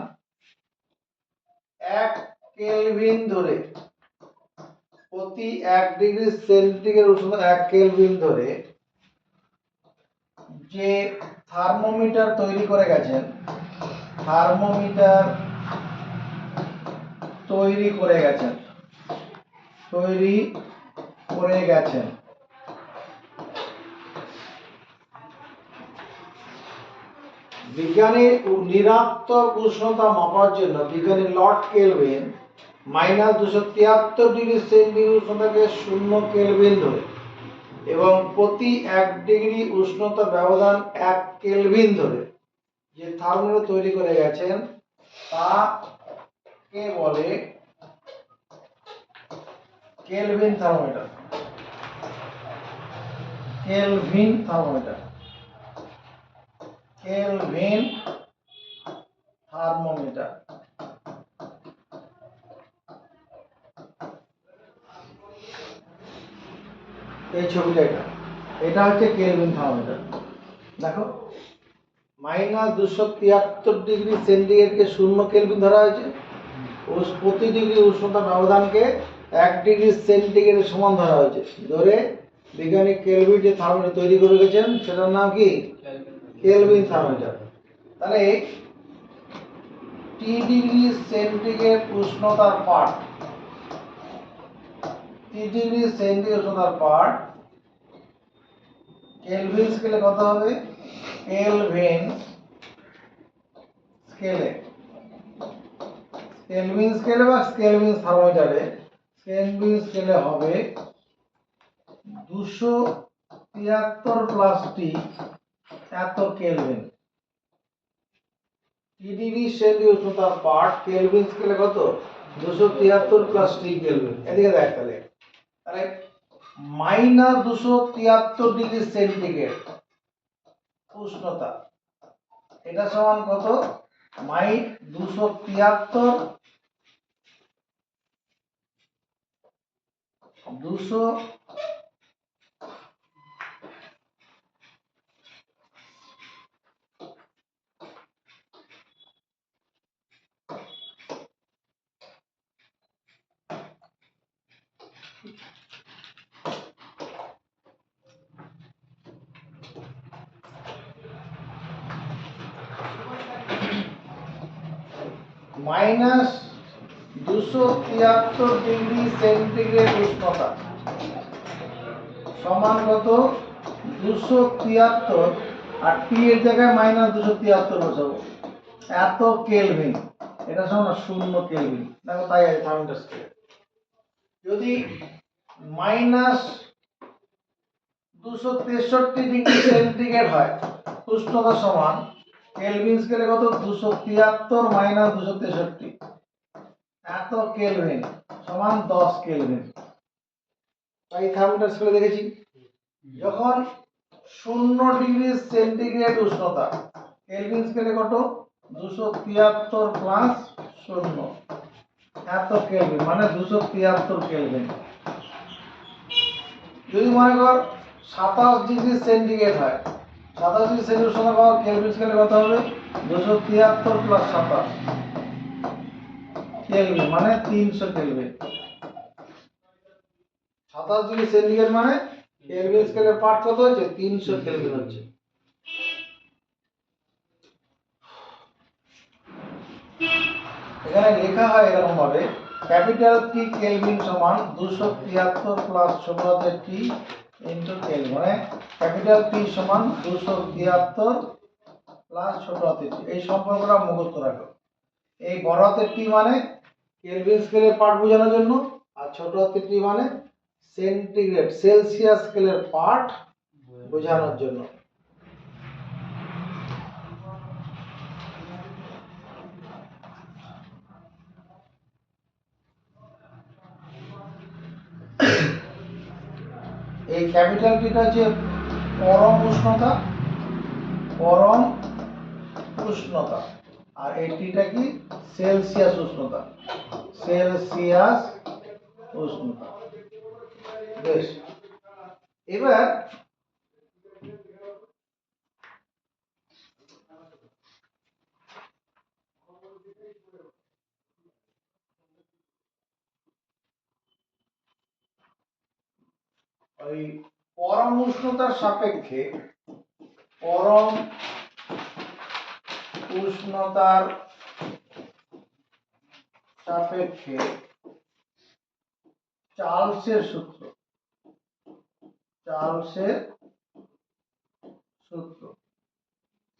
A: 1 কেলভিন ধরে প্রতি 1°C উষ্ণতা 1 কেলভিন ধরে যে থার্মোমিটার তৈরি করে গেছেন বিজ্ঞানীর ঋণাত্মক উষ্ণতা মাপার জন্য বিজ্ঞানী লর্ড কেলভিন -273°C উষ্ণতাকে 0 কেলভিন ধরে এবং প্রতি 1° উষ্ণতা ব্যবধান 1 কেলভিন ধরে যে থার্মোমিটার তৈরি করে গেছেন তাকে বলে কেলভিন থার্মোমিটার। এই ছবিটা এটা হচ্ছে কেলভিন থার্মোমিটার। দেখো -273°C কে 0 কেলভিন ধরা হয়েছে, প্রতি ডিগ্রি উষ্ণতা ব্যবধানকে 1°C সমান ধরা হয়েছে, ধরে বিজ্ঞানী কেলভিন যে থার্মোমিটার তৈরি করে গেছেন সেটার নাম কি? Kelvin thermometer. তাহলে T°C উষ্ণতার পাঠ কেলভিন স্কেলে কত হবে? কেলভিন স্কেলে বা কেলভিন থার্মোমিটারে কেলভিন স্কেলে হবে 273 + T এত কেলভিন। T°C উষ্ণতার পাঠ কেলভিন স্কেলে কত? 273 + T কেলভিন। এদিকে দেখ তাহলে -273°C উষ্ণতা এটা সমান কত? -273 -273°C উষ্ণতা সমান কত? 273 আর T এর জায়গায় -273 বসাবো, এত কেলভিন, এটা সমান 0 কেলভিন। দেখো তাই আছে থার্মোমিটার স্কেলে। যদি -263 ডিগ্রি সেন্টিগ্রেড হয়, উষ্ণতা সমান কেলভিন স্কেলে কত? 273 - 263, এত কেলভিন সমান 10 কেলভিন। তাই থার্মোমিটার স্কেলে দেখেছি। যখন 0 ডিগ্রি সেন্টিগ্রেড উষ্ণতা, কেলভিন স্কেলে কত? 273 প্লাস 0, এত কেলভিন মানে 273 কেলভিন। যদি মনে কর 27 ডিগ্রি সেন্টিগ্রেড হয়, 27 ডিগ্রি সেন্টিগ্রেড উষ্ণতা পাওয়া, কেলভিন স্কেলে কত হবে? 273 প্লাস 27 কেলভিন মানে 300 কেলভিন। 27 ডিগ্রি সেন্টিগ্রেড মানে কেলভিন স্কেলের পার্ট কত হচ্ছে? 300 কেলভিন হচ্ছে। এখানে লেখা হয় এরকম ভাবে, ক্যাপিটাল টি কেলভিন সমান 273 প্লাস ছোট হাতের টি ইনটু কেলভিন, মানে ক্যাপিটাল টি সমান 273 প্লাস ছোট হাতের টি। এই সম্পর্কটা মুখস্থ রাখো। এই বড় হাতের টি মানে কেলভিন স্কেলের পার্ট বোঝানোর জন্য, আর ছোট হাতের টি মানে সেন্টিগ্রেড সেলসিয়াস স্কেলের পার্ট বোঝানোর জন্য। এই ক্যাপিটাল টিটা হচ্ছে পরম উষ্ণতা, পরম উষ্ণতা, আর এই টিটা কি? সেলসিয়াস উষ্ণতা, সেলসিয়াস উষ্ণতা। বেশ, এবার ওই পরম উষ্ণতার সাপেক্ষে, পরম উষ্ণতার সাপেক্ষে চার্লসের সূত্র, চার্লসের সূত্র,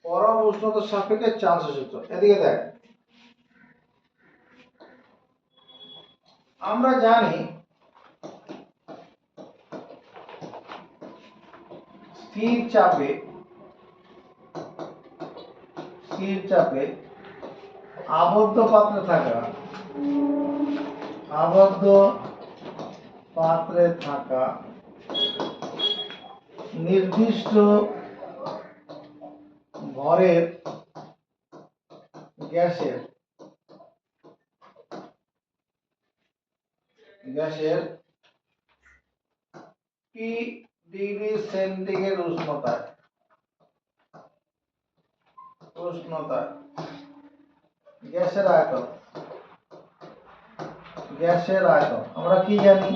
A: পরম উষ্ণতার সাপেক্ষে চার্লসের সূত্র। এদিকে দেখ, আমরা জানি স্থির চাপে, স্থির চাপে আবদ্ধ পাত্রে থাকা, আবদ্ধ পাত্রে থাকা নির্দিষ্ট ভরের গ্যাসের, গ্যাসের টি ডিগ্রি সেন্টিগ্রেড উষ্ণতায়, উষ্ণতায় গ্যাসের আয়তন, গ্যাসের আয়তন আমরা কি জানি?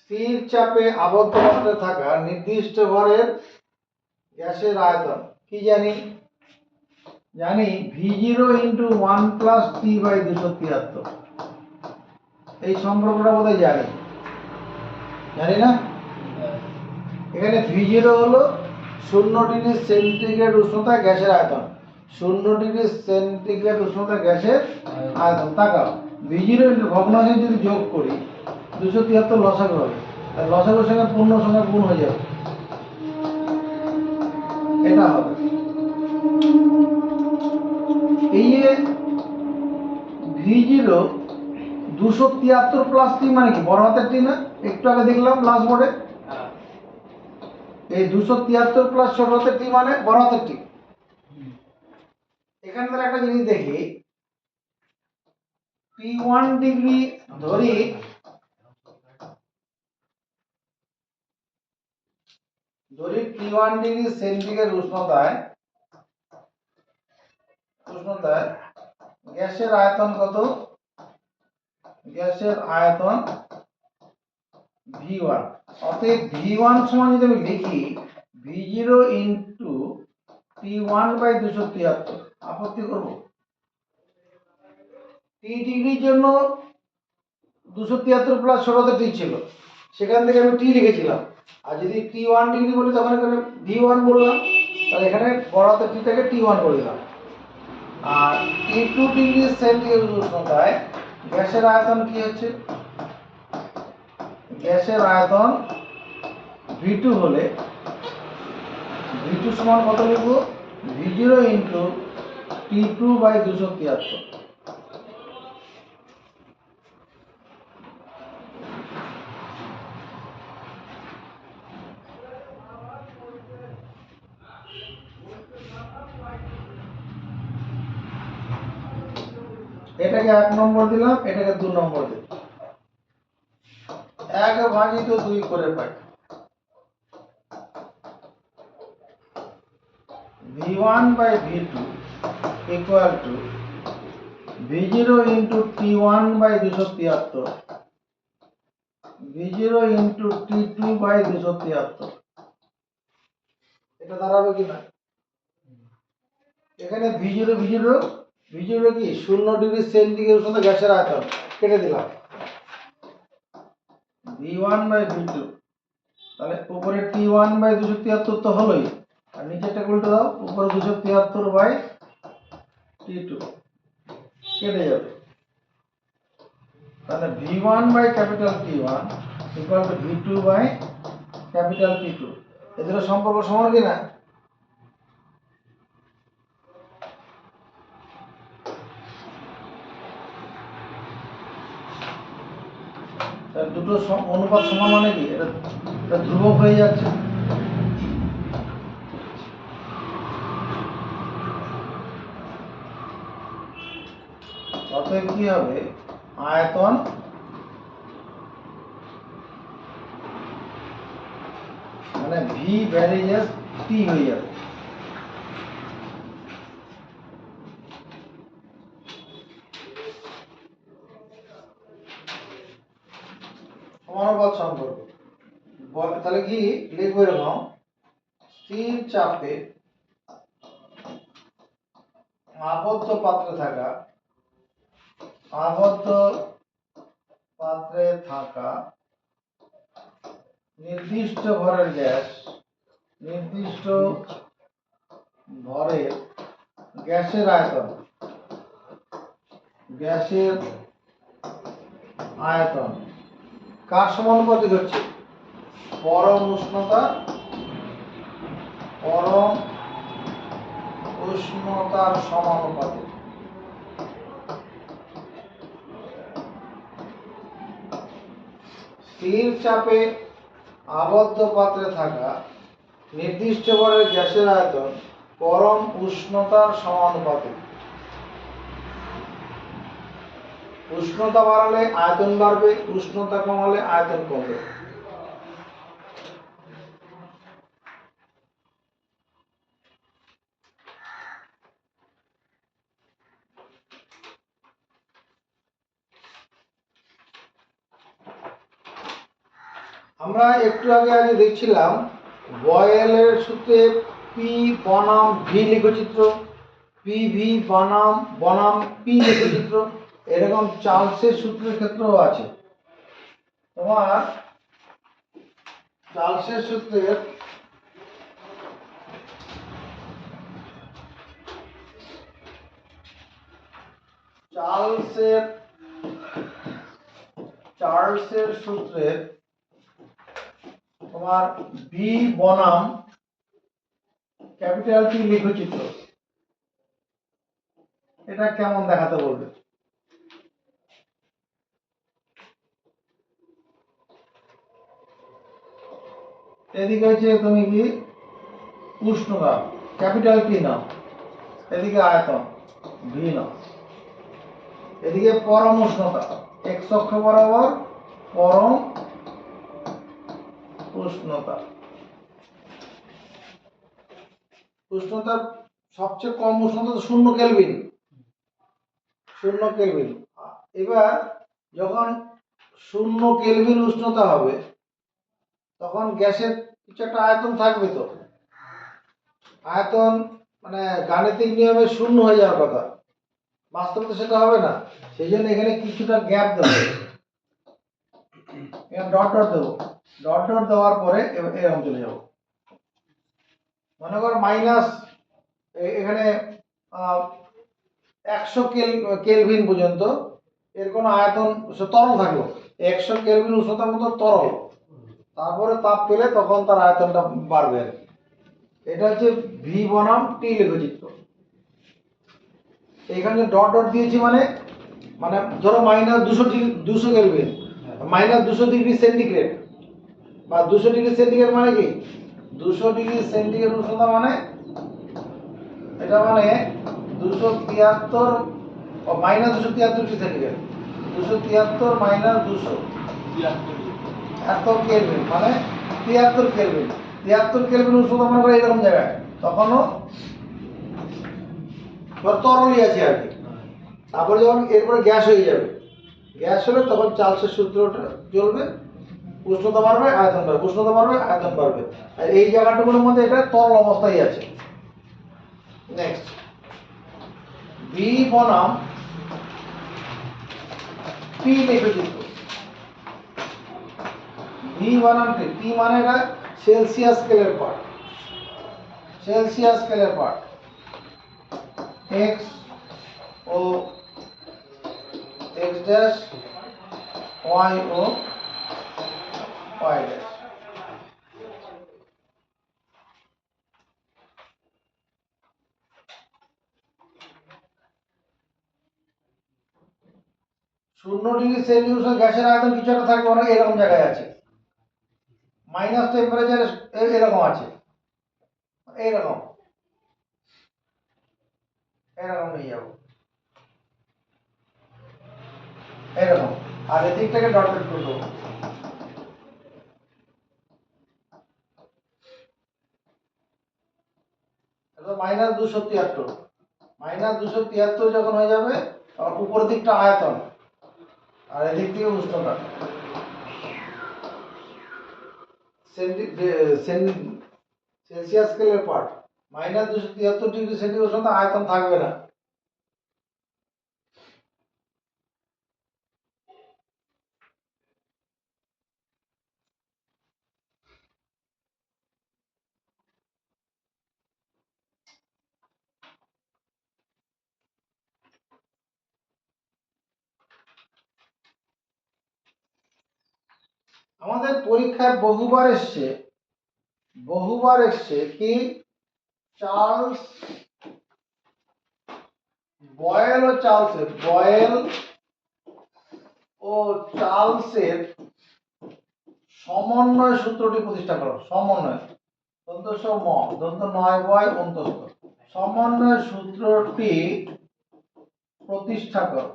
A: স্থির চাপে আবদ্ধ পাত্রে থাকা নির্দিষ্ট ভরের গ্যাসের আয়তন কি জানি? জানি V0 × 1 + T/273। এই সম্পর্কটা বোধহয় জানি, জানি না? এখানে V0 হলো 0 ডিগ্রি সেন্টিগ্রেড উষ্ণতা গ্যাসের আয়তন, 0 ডিগ্রি সেন্টিগ্রেড উষ্ণতা গ্যাসের আয়তন। তাকাও, V0 × ভগ্নাংশে যদি যোগ করি 273 লসাগু হবে, আর লসাগুর সঙ্গে পূর্ণ সংখ্যা গুণ হয়ে যাবে, এটা হবে। এই যে V0 273 প্লাস টি মানে কি? বড় হাতের টি না? একটু আগে দেখলাম লাস্ট বোর্ডে। এই 273 প্লাস ছোট হাতের টি মানে বড় হাতের টি। এখানে তাহলে একটা জিনিস দেখি, T1 ডিগ্রি ধরি, ধরি T1 ডিগ্রি সেন্টিগ্রেড উষ্ণতায়, উষ্ণতায় গ্যাসের আয়তন কত? গ্যাসের আয়তন V1। অতএব V1 সমান যদি আমি লিখি V0 × T1/273, আপত্তি করব? T ডিগ্রির জন্য 273 প্লাস ছোট হাতের টি ছিল, সেখান থেকে আমি টি লিখেছিলাম। আর যদি T1 ডিগ্রি বলি তখন এখানে V1 বললাম, তাহলে এখানে বড় হাতের টিটাকে T1 করে দিলাম। আর T2 ডিগ্রি সেন্টিগ্রেড উষ্ণতায় গ্যাসের আয়তন কি হচ্ছে? গ্যাসের আয়তন V2 হলে V2 সমান কত লিখব? V0 into T2 by 273। এটাকে 1 নম্বর দিলাম, এটাকে 2 নম্বর দিলাম। 1/2 করে পাই। V1 by V2 equal to V0 into T1 by 273 V0 into T2 by 273। এটা দাঁড়াবে কি না? এখানে V0 কি 0 ডিগ্রি সেন্টিগ্রেড উষ্ণতা গ্যাসের আয়তন কেটে দিলাম। V1 by V2, তাহলে উপরে T1 by 273 তো হলোই, আর নিচেরটা উল্টে দাও, উপরে 273 by T2 কেটে যাবে। তাহলে V1 by capital T1 equal to V2 by capital T2। এদের সম্পর্ক সমান কি না? দুটো অনুপাত সমান মানে কি? এটা ধ্রুবক হয়ে যাচ্ছে। অতএব কি হবে? আয়তন মানে V ভ্যারিয়েস T হয়ে যাবে। সমানুপাত সম্পর্ক। তাহলে কি লিখবো? এরকম স্থির চাপে আবদ্ধ পাত্রে থাকা নির্দিষ্ট ভরের গ্যাসের আয়তন কার সমানুপাতিক হচ্ছে? পরম উষ্ণতার সমানুপাতিক। স্থির চাপে আবদ্ধ পাত্রে থাকা নির্দিষ্ট ভরের গ্যাসের আয়তন পরম উষ্ণতার সমানুপাতিক। উষ্ণতা বাড়ালে আয়তন বাড়বে, উষ্ণতা কমালে আয়তন কমবে। আমরা একটু আগে দেখছিলাম বয়েলের সূত্রে P বনাম V লেখচিত্র, PV বনাম P লেখচিত্র, এরকম চার্লসের সূত্রের ক্ষেত্রেও আছে। তোমার চার্লসের সূত্রের তোমার V বনাম ক্যাপিটাল T লেখচিত্র, এটা কেমন দেখাতে বলবে? এদিকে হচ্ছে তুমি কি উষ্ণতা ক্যাপিটাল T নাও, এদিকে আয়তন V নাও, এদিকে পরম উষ্ণতা x অক্ষ বরাবর পরম উষ্ণতার সবচেয়ে কম উষ্ণতা তো 0 কেলভিন। এবার যখন 0 কেলভিন উষ্ণতা হবে তখন গ্যাসের কিছু একটা আয়তন থাকবে, তো আয়তন মানে গাণিতিক নিয়মে 0 হয়ে যাওয়ার কথা, বাস্তবে তো সেটা হবে না। সেই জন্য এখানে কিছুটা গ্যাপ দেবো, এখানে ডট দেবো, ডট দেওয়ার পরে এরকম চলে যাবো। মনে কর মাইনাস, এখানে 100 কেলভিন পর্যন্ত এর কোনো আয়তন তরল থাকলো, 100 কেলভিন উষ্ণতার মতো তরল, তারপরে তাপ পেলে তখন তার আয়তনটা বাড়বে আর কি। এটা হচ্ছে ভি বনাম টি লেখচিত্র। এখানে ডট ডট দিয়েছি মানে মানে ধরো -200 কেলভিন, -200 ডিগ্রি সেন্টিগ্রেড বা 200 ডিগ্রি সেন্টিগ্রেড মানে কি 200 ডিগ্রি সেন্টিগ্রেড উষ্ণতা মানে এটা মানে 273 ও -273 সেন্টিগ্রেড, 273 - 200 এত কেলভিন মানে 73 কেলভিন, 73 কেলভিন উষ্ণতা মনে করে এরকম জায়গায় তখনও তরলই আছে আর কি। তারপরে যখন এরপরে গ্যাস হয়ে যাবে, গ্যাস হলে তখন চার্লসের সূত্রটা চলবে, উষ্ণতা বাড়বে আয়তন বাড়বে, উষ্ণতা বাড়বে আয়তন বাড়বে, আর এই জায়গাটুকুর মধ্যে এটা তরল অবস্থায় আছে। নেক্সট ভি বনাম টি লেখচিত্র। ভি বনাম টি, টি মানে এটা সেলসিয়াস স্কেলের পার্ট, সেলসিয়াস স্কেলের পার্ট, এক্স ও এক্স ড্যাশ, ওয়াই ও ওয়াই ড্যাশ। শূন্য ডিগ্রি সেলসিয়াস গ্যাসের আয়তন কিছু একটা থাকবে, অনেক এরকম জায়গায় আছে, মাইনাস টেম্পারেচার এরকম আছে, এরকম এরকম নিয়ে যাবো এরকম, আর এদিকটাকে ডট ডট করে দেবো। -273, -273 যখন হয়ে যাবে তখন উপরের দিকটা আয়তন আর এদিক থেকে উষ্ণতা, সেলসিয়াস স্কেলের পার্ট, -273 ডিগ্রি সেন্টিগ্রেড উষ্ণতা, আয়তন থাকবে না। আমাদের পরীক্ষায় বহুবার এসছে কি চার্লস বয়েল ও চার্লসের সমন্বয় সূত্রটি প্রতিষ্ঠা করো। সমন্বয় দন্তস্ব ম দন্ত নয় বয় অন্তস্থ, সমন্বয় সূত্রটি প্রতিষ্ঠা করো।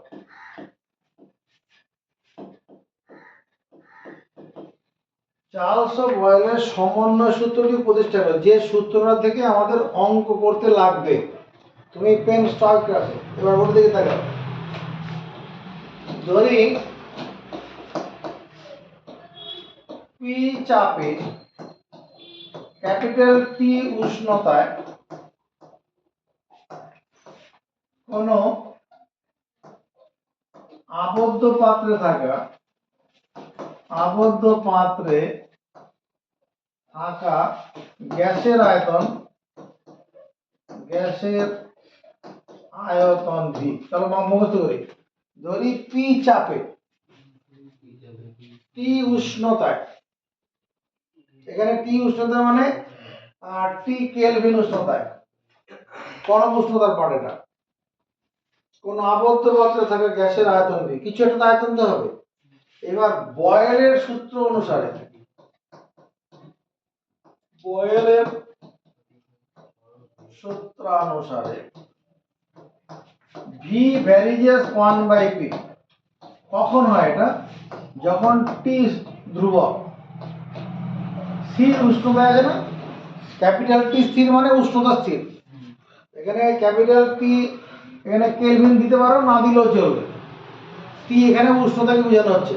A: চার্লস ও বয়েলের সমন্বয় সূত্রটি প্রতিষ্ঠা করো, যে সূত্রটা থেকে আমাদের অঙ্ক করতে লাগবে। তুমি পেন স্টক রাখো, এবার ওর দিকে তাকাও। ধরি পি চাপে ক্যাপিটাল টি উষ্ণতায় কোনো আবদ্ধ পাত্রে থাকা গ্যাসের আয়তন ভি। চলো মুখস্থ করি। ধরি পি চাপে টি উষ্ণতায়, এখানে টি উষ্ণতা মানে টি কেলভিন উষ্ণতায়, পরম উষ্ণতার পার্ট এটা, কোন আবদ্ধ পাত্রে থাকা গ্যাসের আয়তন ভি, কিছু একটা আয়তন তো হবে। এবার বয়েলের সূত্র অনুসারে ভি ভ্যারিজেস 1/p। কখন হয় এটা? যখন টি ধ্রুবক, স্থির উষ্ণতা আছে না, ক্যাপিটাল টি স্থির মানে উষ্ণতা স্থির। এখানে ক্যাপিটাল টি, এখানে কেলভিন দিতে পারো, না দিলেও চলবে, টি এখানে উষ্ণতাকে বোঝানো হচ্ছে,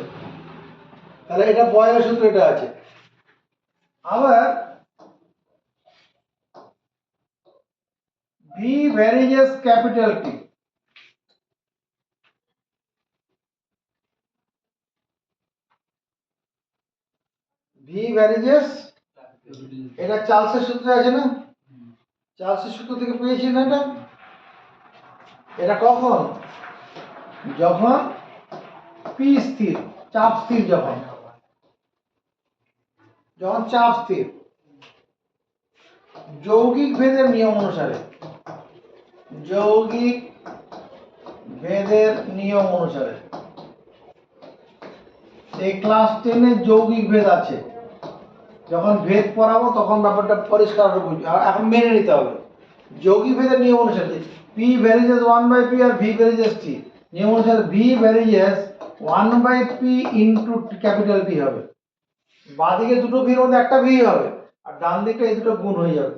A: তাহলে এটা বয়েলের সূত্র এটা আছে। আবার V varies as capital T, V varies as, এটা চার্লসের সূত্রে আছে না, চার্লসের সূত্র থেকে পেয়েছি না এটা। এটা কখন? যখন পি স্থির, চাপ স্থির, যখন চাপ স্থির। যৌগিক ভেদের নিয়ম অনুসারে, যৌগিক ভেদের নিয়ম অনুসারে, এই ক্লাস 10 এর যৌগিক ভেদ আছে, যখন ভেদ পড়াবো তখন ব্যাপারটা পরিষ্কার হবে, বুঝবে। এখন মেনে নিতে হবে যৌগিক ভেদের নিয়ম অনুসারে পি ভ্যারিজেস 1/p আর ভি ভ্যারিজেস টি, নিয়ম অনুসারে V varies as 1/p into capital P হবে। বাঁদিকে দুটো ভির মধ্যে একটা ভি হবে, আর ডান দিকটা এই দুটো গুণ হয়ে যাবে।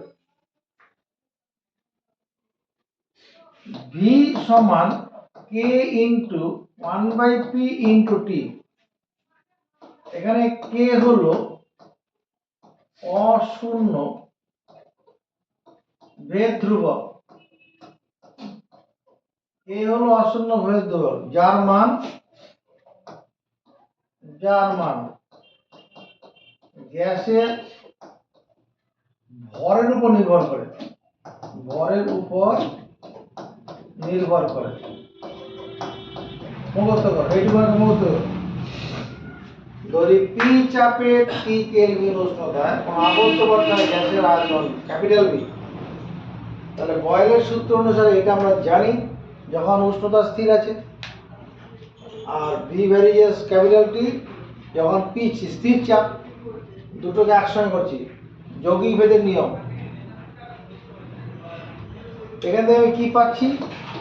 A: ভি সমান কে ইন্টু 1/p ইন্টু টি। এখানে কে হলো অশূন্য ভেদ ধ্রুবক, কে হলো অশূন্য ভেদ ধ্রুবক, যার মান গ্যাসের ভরের উপর নির্ভর করে, ভরের উপর নির্ভর করে। মুখস্থ করো, এইটুকু মুখস্থ করো। যদি পি চাপে টি কেলভিন উষ্ণতায় কোন আবদ্ধ পদার্থের গ্যাসের আয়তন ক্যাপিটাল বি, তাহলে বয়েলের সূত্র অনুসারে এটা আমরা জানি, যখন উষ্ণতা স্থির আছে, আর ভি ভ্যারিজেস ক্যাপিটাল টি যখন পি স্থির চাপ। দুটোকে একসঙ্গে করছি, যৌগিক ভেদের নিয়ম। এখান থেকে আমি কি পাচ্ছি?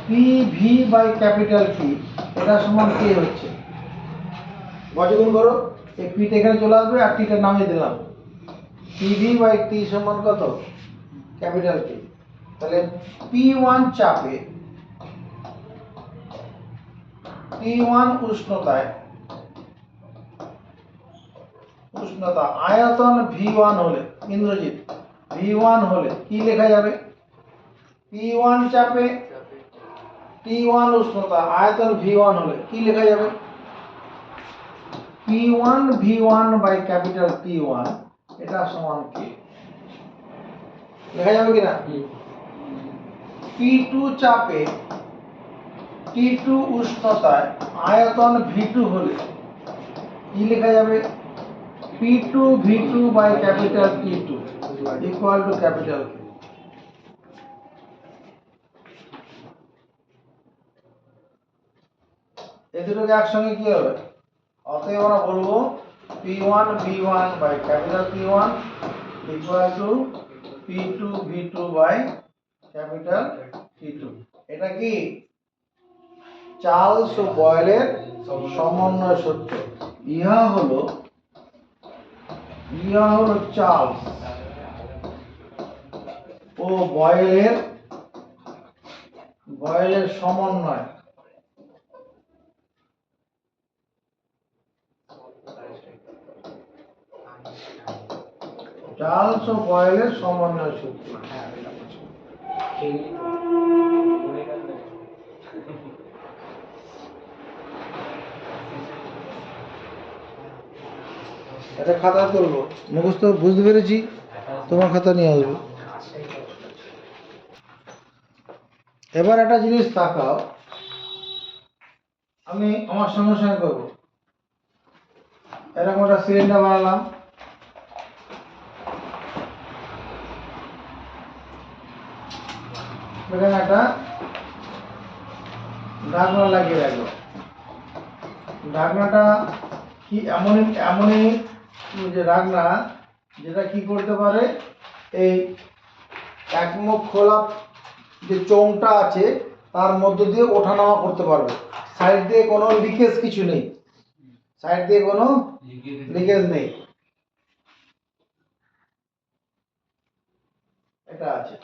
A: P V by capital P, এটা সমান কে হচ্ছে, বর্গমূল করো, এই পিটা এখানে চলে আসবে আর টিটা নামিয়ে দিলাম। পি ভি বাই টি সমান কত? Capital P. তাহলে P1 চাপে, T1 উষ্ণতায়, আয়তন V1 হলে, ইন্দ্রজিৎ V1 হলে কি লেখা যাবে? P1 চাপে T1 উষ্ণতা আয়তন V1 হলে কি লেখা যাবে? P1 V1 by capital T1, এটা সমান কি লেখা যাবে কিনা? P2 চাপে T2 উষ্ণতায় আয়তন V2 হলে কি লেখা যাবে? P2 V2 by capital T2 equal to capital K। এই দুটোকে একসঙ্গে কি হবে? অতএব আমরা বলবো P1 V1 by capital P1 equal to P2 V2 by capital T2। এটা কি চার্লস ও বয়েলের সমন্বয় সূত্র। ইহা হলো চার্লস ও বয়েলের সমন্বয়। চার্লস ও বয়েলের সমন্বয় সূত্র। এটা খাতা তুলবো, মুখস্থ বুঝতে পেরেছি, তোমার খাতা নিয়ে আসবো। এবার একটা জিনিস তাকাও, আমি আমার সঙ্গে সঙ্গে করবো। এরকম একটা সিলিন্ডার বানালাম, এখানে একটা ঢাকনা লাগিয়ে রাখলো। ঢাকনাটা কি এমনই যে ঢাকনা যেটা কি করতে পারে, এই একমুখ খোলা যে চোঙটা আছে তার মধ্য দিয়ে ওঠানামা করতে পারবে। সাইড দিয়ে কোনো লিকেজ কিছু নেই, সাইড দিয়ে কোনো লিকেজ নেই। এটা আছে,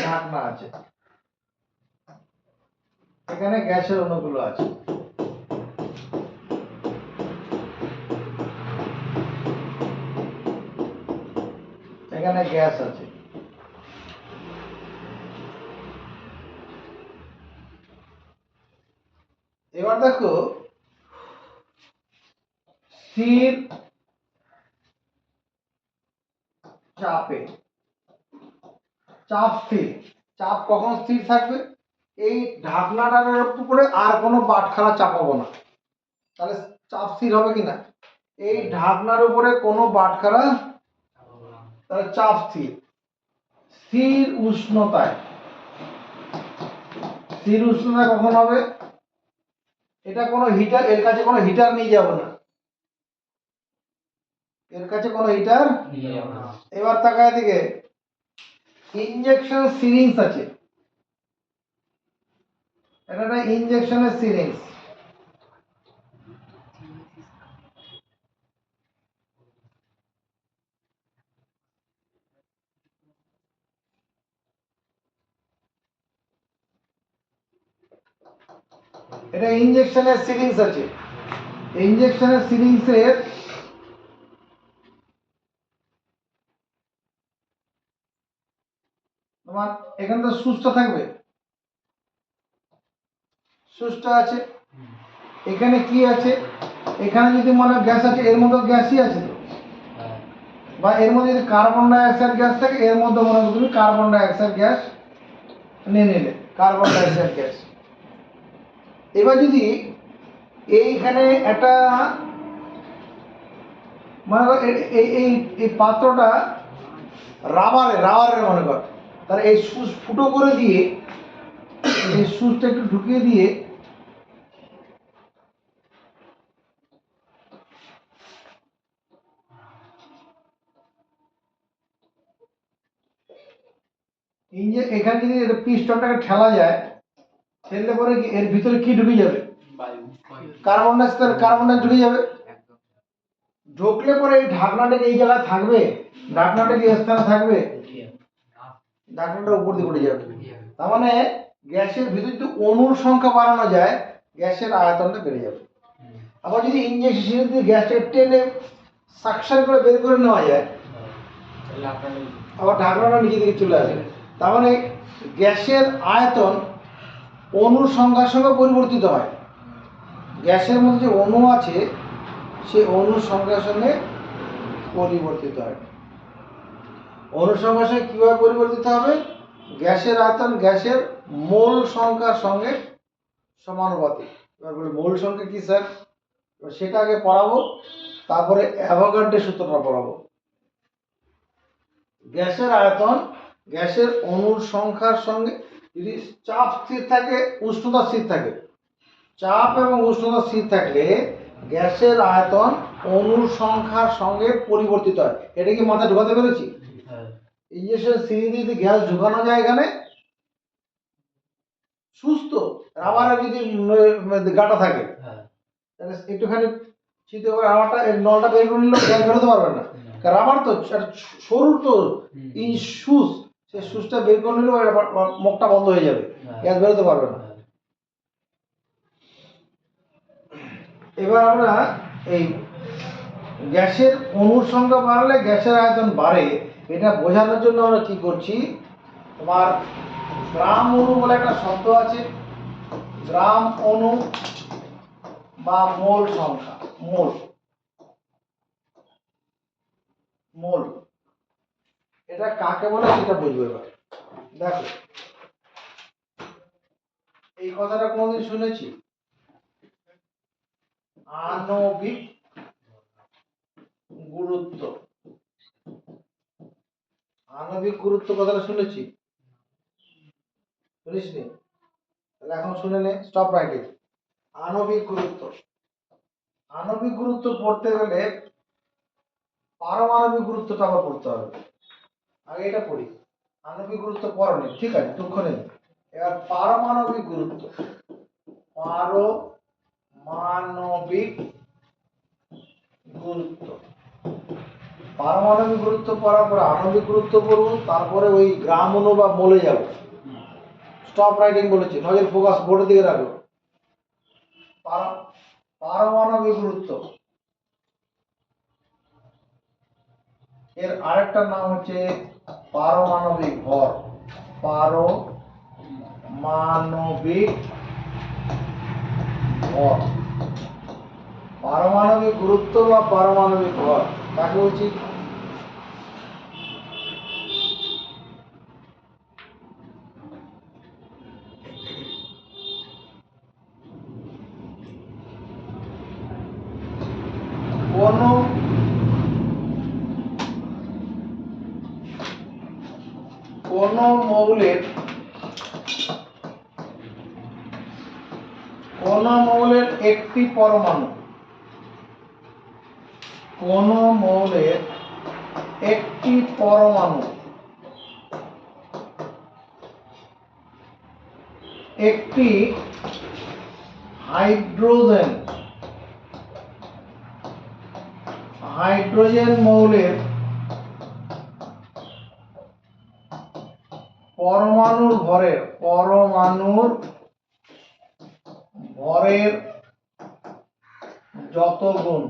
A: ঢাকনা আছে, এখানে গ্যাসের অণুগুলো আছে। এখানে গ্যাস আছে। এবার দেখো স্থির চাপে, চাপ স্থির, চাপ কখন স্থির থাকবে? এই ঢাকনাটার উপরে আর কোনো বাটখারা চাপাবো না, তাহলে চাপ স্থির হবে কিনা? এই ঢাকনার উপরে কোনো বাটখারা, তাহলে চাপ স্থির। স্থির উষ্ণতায়, স্থির উষ্ণতায় কখন হবে? এটা কোনো হিটার, এর কাছে কোনো হিটার নিয়ে যাব না, এর কাছে কোনো হিটার। এবার তাকায় দিকে, ইনজেকশন সিরিঞ্জ আছে, এটা একটা ইনজেকশনের সিরিঞ্জ। এটা ইনজেকশনের সিরিঞ্জ আছে, ইনজেকশনের সিরিঞ্জের তোমার এখানে তো সুচটা থাকবে, সুচটা আছে। এখানে কি আছে? এখানে যদি মনে হয় গ্যাস আছে, এর মধ্যে গ্যাসই আছে তো, বা এর মধ্যে যদি কার্বন ডাই অক্সাইড গ্যাস থাকে, এর মধ্যে মনে হয় তুমি কার্বন ডাই অক্সাইড গ্যাস নিয়ে নিলে, কার্বন ডাই অক্সাইড গ্যাস। এবার যদি এইখানে একটা মনে কর এই এই এই পাত্রটা রাবারের মনে কর, তাহলে এই সুচ ফুটো করে দিয়ে, এই সুচটা একটু ঢুকিয়ে দিয়ে এখানে যদি পিস্টনটাকে ঠেলা যায়, ঠেললে পরে কি এর ভিতরে কি ঢুকে যাবে? কার্বন ডাই ঢুকে যাবে। ঢুকলে পরে এই ঢাকনাটা এই জায়গায় থাকবে, ঢাকনাটা কি স্থানে থাকবে? ঢাকনাটা উপর দিকে উঠে যাবে। তার মানে গ্যাসের ভিতরে যদি অণুর সংখ্যা বাড়ানো যায়, গ্যাসের আয়তনটা বেড়ে যাবে। আবার যদি ইনজেকশন দিয়ে গ্যাসটাকে টেনে সাকশন করে বের করে নেওয়া যায়, আবার ঢাকনাটা নিচে দিকে চলে আসে। তার মানে গ্যাসের আয়তন অণুর সংখ্যার সঙ্গে পরিবর্তিত হয়। গ্যাসের মধ্যে যে অণু আছে, সেই অণুর সংখ্যার সঙ্গে পরিবর্তিত হয়। অণুর সংখ্যার সঙ্গে কীভাবে পরিবর্তিত হবে? গ্যাসের আয়তন গ্যাসের মোল সংখ্যার সঙ্গে সমানুপাতিক। এবার বলি মোল সংখ্যা কি স্যার? সেটা আগে পড়াবো, তারপরে অ্যাভোগাড্রোর সূত্রটা পড়াবো। গ্যাসের আয়তন গ্যাসের অণুর সংখ্যার সঙ্গে, যদি চাপ স্থির থাকে, উষ্ণতা স্থির থাকে, চাপ এবং উষ্ণতা স্থির থাকলে গ্যাসের আয়তন অণুর সংখ্যার সঙ্গে পরিবর্তিত হয়। এটা কি মাথায় ঢোকাতে পেরেছি? ইনজেকশন সিরিঞ্জ যদি গ্যাস ঢোকানো যায় এখানে, সুস্থ রাবারে যদি গাটা থাকে, তাহলে একটুখানি চিন্তা করে রাবারটা নলটা বের করে নিলেও গ্যাস বেরোতে পারবে না, রাবার তো সরু তো সুচ, সেই সুচটা বের করে নিলেও মুখটা বন্ধ হয়ে যাবে, গ্যাস বেরোতে পারবে না। এবার আমরা এই গ্যাসের অণুর সংখ্যা বাড়লে গ্যাসের আয়তন বাড়ে, এটা বোঝানোর জন্য আমরা কি করছি, তোমার গ্রাম অণু বলে একটা শব্দ আছে, গ্রাম অণু বা মোল সংখ্যা, মোল, মোল এটা কাকে বলে সেটা বুঝবে। এবার দেখো, এই কথাটা কোনদিন শুনেছি? আণবিক গুরুত্ব, আণবিক গুরুত্ব কথাটা শুনেছি? শুনিসনি? তাহলে এখন শুনে নে, স্টপ রাইটিং। আণবিক গুরুত্ব, আণবিক গুরুত্ব পড়তে গেলে পারমাণবিক গুরুত্বটা আবার পড়তে হবে। আগে এটা পড়ি, আণবিক গুরুত্ব পড়নি, ঠিক আছে, দুঃখ নেই। এবার পারমাণবিক গুরুত্ব, পারমাণবিক গুরুত্ব, পারমাণবিক গুরুত্ব পড়ার পরে আণবিক গুরুত্ব পড়ব, তারপরে ওই গ্রাম অণু বা মোলে যাব। স্টপ রাইটিং বলেছি, নজর ফোকাস বোর্ডের দিকে রাখো। পারমাণবিক গুরুত্ব, এর আরেকটা নাম হচ্ছে পারমাণবিক ভর, পারমাণবিক ভর, পারমাণবিক গুরুত্ব বা পারমাণবিক ভর কাকে বলছি? মৌলের একটি পরমাণু একটি হাইড্রোজেন মৌলের পরমাণুর ভরের যত গুণ।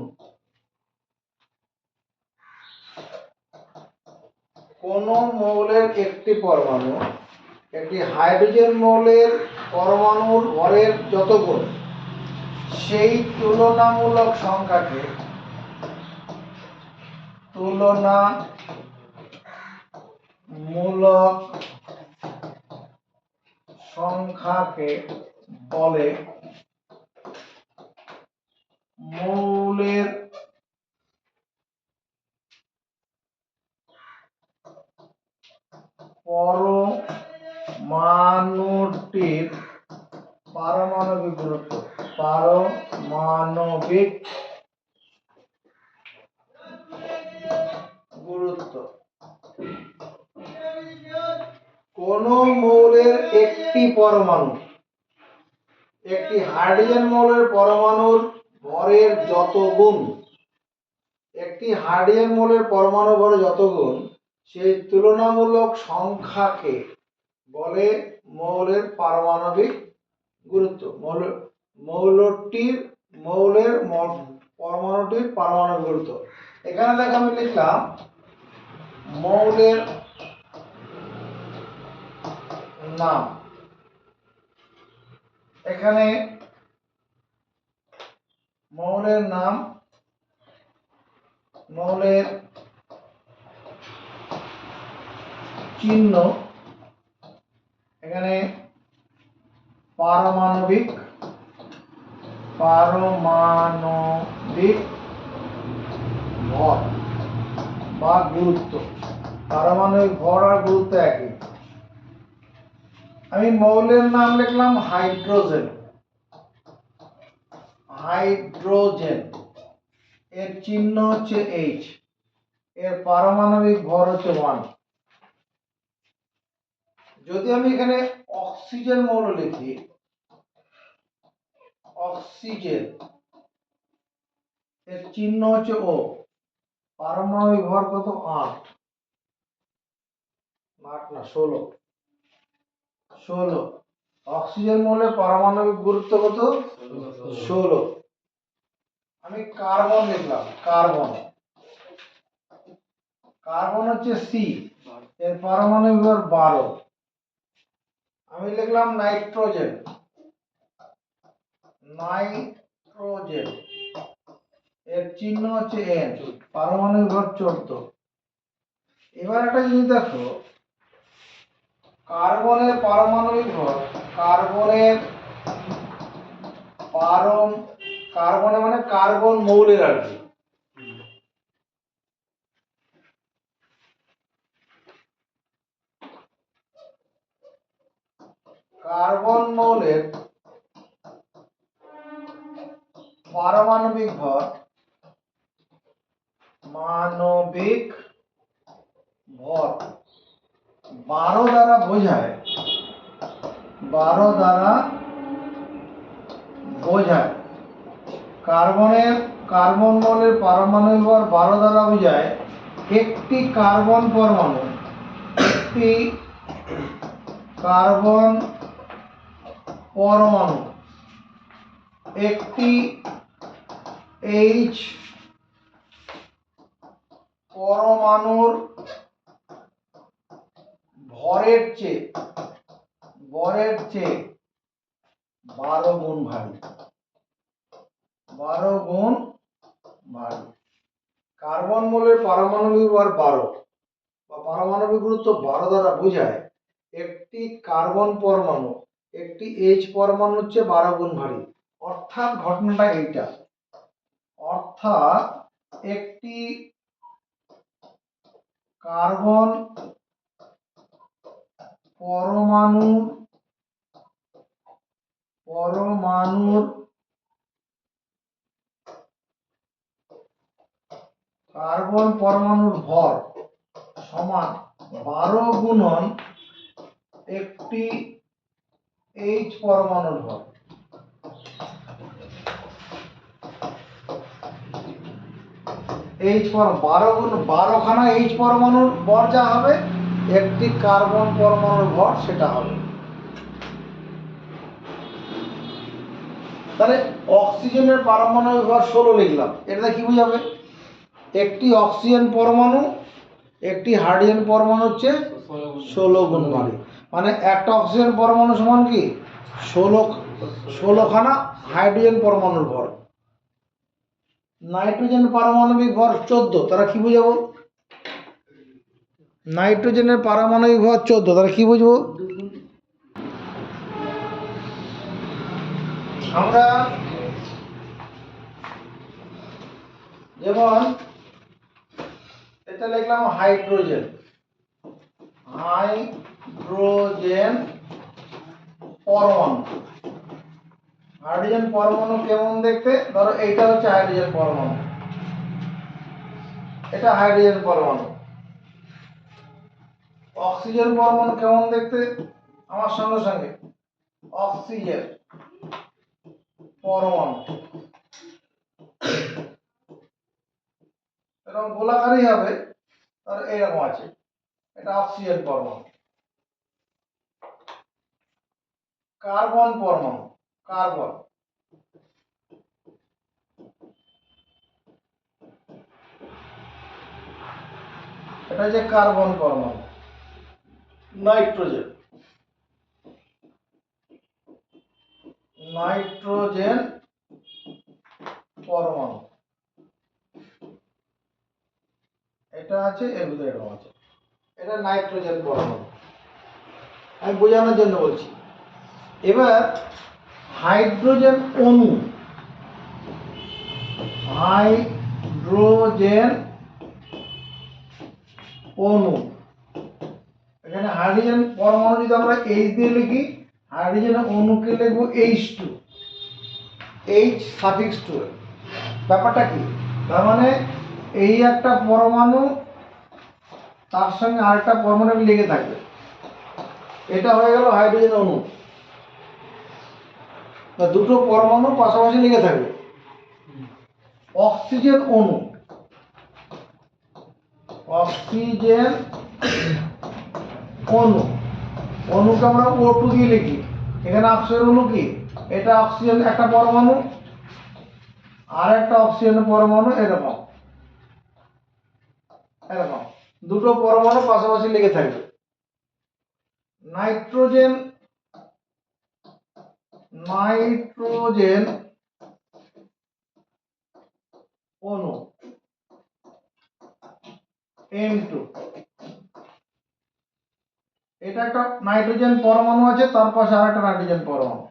A: কোন মৌলের একটি পরমাণু একটি হাইড্রোজেন মৌলের পরমাণুর ভরের যত গুণ, সেই তুলনামূলক সংখ্যাকে বলে মৌলের পারমাণবিক গুরুত্ব। কোন মৌলের একটি পরমাণু একটি হাইড্রোজেন মৌলের পরমাণুর ভরের যত গুণ, সেই তুলনামূলক সংখ্যাকে বলে মৌলের পারমাণবিক গুরুত্ব। পরমাণুটির পারমাণবিক গুরুত্ব। এখানে দেখো আমি লিখলাম মৌলের নাম। এখানে মৌলের নাম, মৌলের চিহ্ন, এখানে পারমাণবিক ভর বা গুরুত্ব। পারমাণবিক ভর আর গুরুত্ব একই। আমি মৌলের নাম লিখলাম হাইড্রোজেন, এর চিহ্ন হচ্ছে H, এর পারমাণবিক ভর হচ্ছে 1। যদি আমি এখানে অক্সিজেন মৌল লিখি, অক্সিজেন, এর চিহ্ন হচ্ছে O, পারমাণবিক ভর কত? 8 না 16। অক্সিজেন মৌলের পারমাণবিক গুরুত্ব কত? 16। আমি কার্বন লিখলাম, কার্বন হচ্ছে C, এর পারমাণবিক ভর 12। আমি লিখলাম নাইট্রোজেন, এর চিহ্ন হচ্ছে N, পারমাণবিক ভর 14। এবার একটা জিনিস দেখো, কার্বনের পারমাণবিক ভর, কার্বনে মানে কার্বন মৌলের আর কি, কার্বন মৌলের পারমাণবিক ভর 12 দ্বারা বোঝায়, কার্বন মৌলের পারমাণবিক ভর 12 দ্বারা বোঝায় একটি কার্বন পরমাণু একটি H পরমাণুর ভরের চেয়ে 12 গুণ ভারী। কার্বন মৌলের পারমাণবিক ভর 12 বা পারমাণবিক গুরুত্ব 12 দ্বারা বোঝায় একটি কার্বন পরমাণু একটি H পরমাণুর চেয়ে 12 গুণ ভারী। অর্থাৎ ঘটনাটা এইটা, একটি কার্বন পরমাণুর কার্বন পরমাণুর ভর সমান 12 গুণন একটি H পরমাণুর ভর। H পরমাণু 12 খানা H পরমাণুর ভর যা হবে, একটি কার্বন পরমাণুর ভর সেটা হবে। তাহলে অক্সিজেনের পারমাণবিক ভর 16 লিখলাম, এটা কি বোঝাবে? একটি অক্সিজেন পরমাণু একটি হাইড্রোজেন পরমাণু হচ্ছে 16 গুণ ভারী। মানে একটা অক্সিজেন পরমাণু সমান কি 16 খানা হাইড্রোজেন পরমাণুর ভর। নাইট্রোজেন পারমাণবিক ভর 14, তারা কি বুঝাবো? নাইট্রোজেনের পারমাণবিক ভর 14, তারা কি বুঝবো? আমরা যেমন এটা লিখলাম হাইড্রোজেন পরমাণু। হাইড্রোজেন পরমাণু কেমন দেখতে? ধরো এইটা হচ্ছে হাইড্রোজেন পরমাণু, এটা হাইড্রোজেন পরমাণু। অক্সিজেন পরমাণু কেমন দেখতে? আমার সঙ্গে সঙ্গে অক্সিজেন পরমাণু এরকম গোলাকারই হবে, আর এরকম আছে, এটা অক্সিজেন পরমাণু। কার্বন পরমাণু, কার্বন এটা যে কার্বন পরমাণু। নাইট্রোজেন, নাইট্রোজেন পরমাণু এটা আছে, এর ভিতরে এরকম আছে, এটা নাইট্রোজেন পরমাণু। আমি বোঝানোর জন্য বলছি। এবার হাইড্রোজেন অণু, হাইড্রোজেন অণু, এখানে হাইড্রোজেন পরমাণু যদি আমরা H দিয়ে লিখি, হাইড্রোজেন অণুকে লিখবো H2, H সাফিক্স 2। ব্যাপারটা কি? তার মানে এই একটা পরমাণু তার সঙ্গে আরেকটা পরমাণু লেগে থাকবে, এটা হয়ে গেল হাইড্রোজেন অণু। দুটো পরমাণু পাশাপাশি লেগে থাকবে। অক্সিজেন অণু, অক্সিজেন অণু, অণুকে আমরা O2 দিয়ে লিখি। এখানে অক্সিজেন অণু কি, এটা অক্সিজেন একটা পরমাণু আর একটা অক্সিজেন পরমাণু, এরকম এরকম দুটো পরমাণু পাশাপাশি লেগে থাকবে। নাইট্রোজেন, নাইট্রোজেন অণু N2, এটা একটা নাইট্রোজেন পরমাণু আছে, তার পাশে আরেকটা নাইট্রোজেন পরমাণু,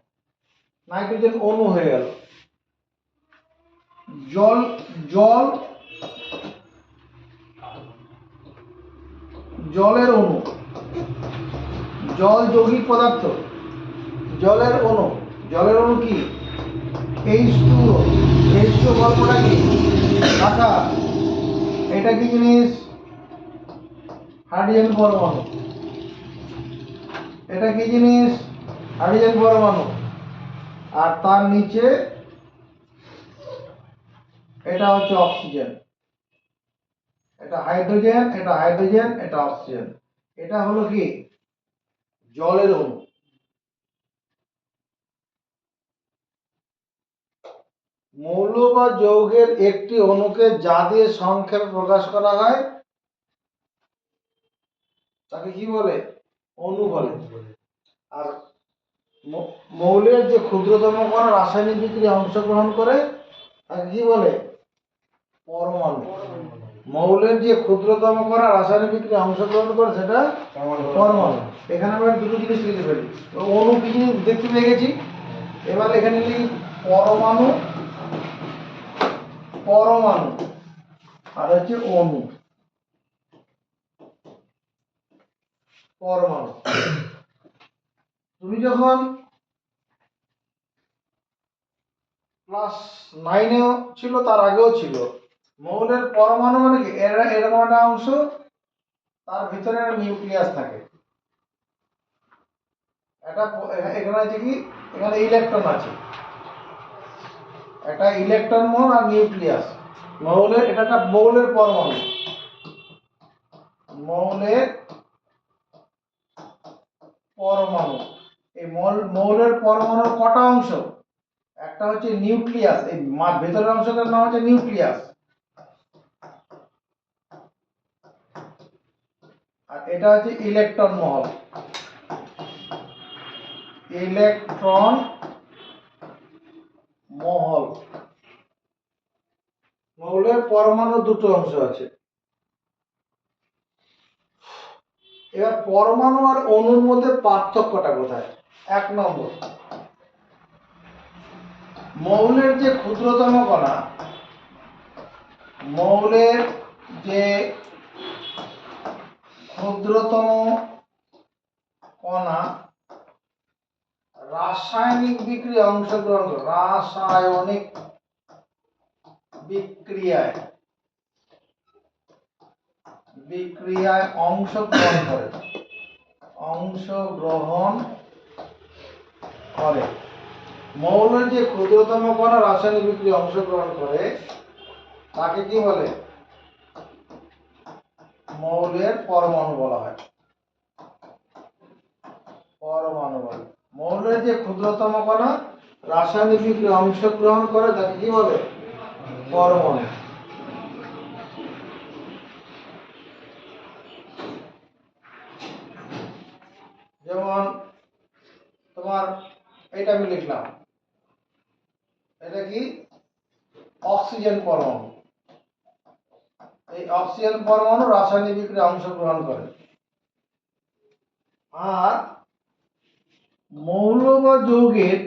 A: নাইট্রোজেন অণু হয়ে গেল। জল, জল, জলের অণু, জল যৌগিক পদার্থ, জলের অণু, জলের অণু কি H2O, H2O গল্পটা কি? আচ্ছা, এটা কি জিনিস? হাইড্রোজেন পরমাণু। এটা কি জিনিস? হাইড্রোজেন পরমাণু। আর তার নিচে এটা হচ্ছে অক্সিজেন, এটা হাইড্রোজেন, এটা হাইড্রোজেন, এটা অক্সিজেন। এটা হলো কি জলের অণু। মৌল বা যৌগের একটি অণুকে যা দিয়ে সংক্ষেপে প্রকাশ করা হয় তাকে কি বলে? অণু বলে। আর মৌলের যে ক্ষুদ্রতম কণা রাসায়নিক বিক্রিয়ায় অংশগ্রহণ করে তাকে কি বলে? পরমাণু। মৌলের যে ক্ষুদ্রতম কণা রাসায়নিক বিক্রিয়ায় অংশগ্রহণ করে সেটা পরমাণু। এখানে আমরা দুটো জিনিস লিখে ফেলি। অণু কি জিনিস দেখতে পেয়ে গেছি, এবার এখানে লিখি পরমাণু, পরমাণু আর হচ্ছে অণু, পরমাণু। তুমি যখন ক্লাস 9-এও ছিল, তার আগেও ছিল, মৌলের পরমাণু মানে কি, এরকম একটা অংশ, তার ভিতরে একটা নিউক্লিয়াস থাকে। এখানে আছে কি, এখানে ইলেকট্রন আছে, একটা ইলেকট্রন মহল আর নিউক্লিয়াস। এটা একটা মৌলের পরমাণু। মৌলের পরমাণু, এই মৌলের পরমাণুর কটা অংশ? একটা হচ্ছে নিউক্লিয়াস, এই ভেতরের অংশটার নাম হচ্ছে নিউক্লিয়াস, আর এটা হচ্ছে ইলেকট্রন মহল। ইলেকট্রন মহল। মৌলের পরমাণু দুটো অংশ আছে। এবার পরমাণু আর অণুর মধ্যে পার্থক্যটা কোথায়? 1 নম্বর, মৌলের যে ক্ষুদ্রতম কণা, মৌলের যে ক্ষুদ্রতম কণা রাসায়নিক বিক্রিয়ায় অংশগ্রহণ করে, রাসায়নিক বিক্রিয়ায় অংশগ্রহণ করে। মৌলের যে ক্ষুদ্রতম কণা রাসায়নিক বিক্রিয়ায় অংশগ্রহণ করে তাকে কি বলে? মৌলের পরমাণু বলা হয়। পরমাণু বলে। মৌলের যে ক্ষুদ্রতম কণা রাসায়নিক বিক্রিয়ায় অংশগ্রহণ করে তাকে কি বলে? পরমাণু। যেমন তোমার এটা আমি লিখলাম, এটা কি? অক্সিজেন পরমাণু। এই অক্সিজেন পরমাণু রাসায়নিক বিক্রিয়ায় অংশগ্রহণ করে। আর মৌল বা যৌগের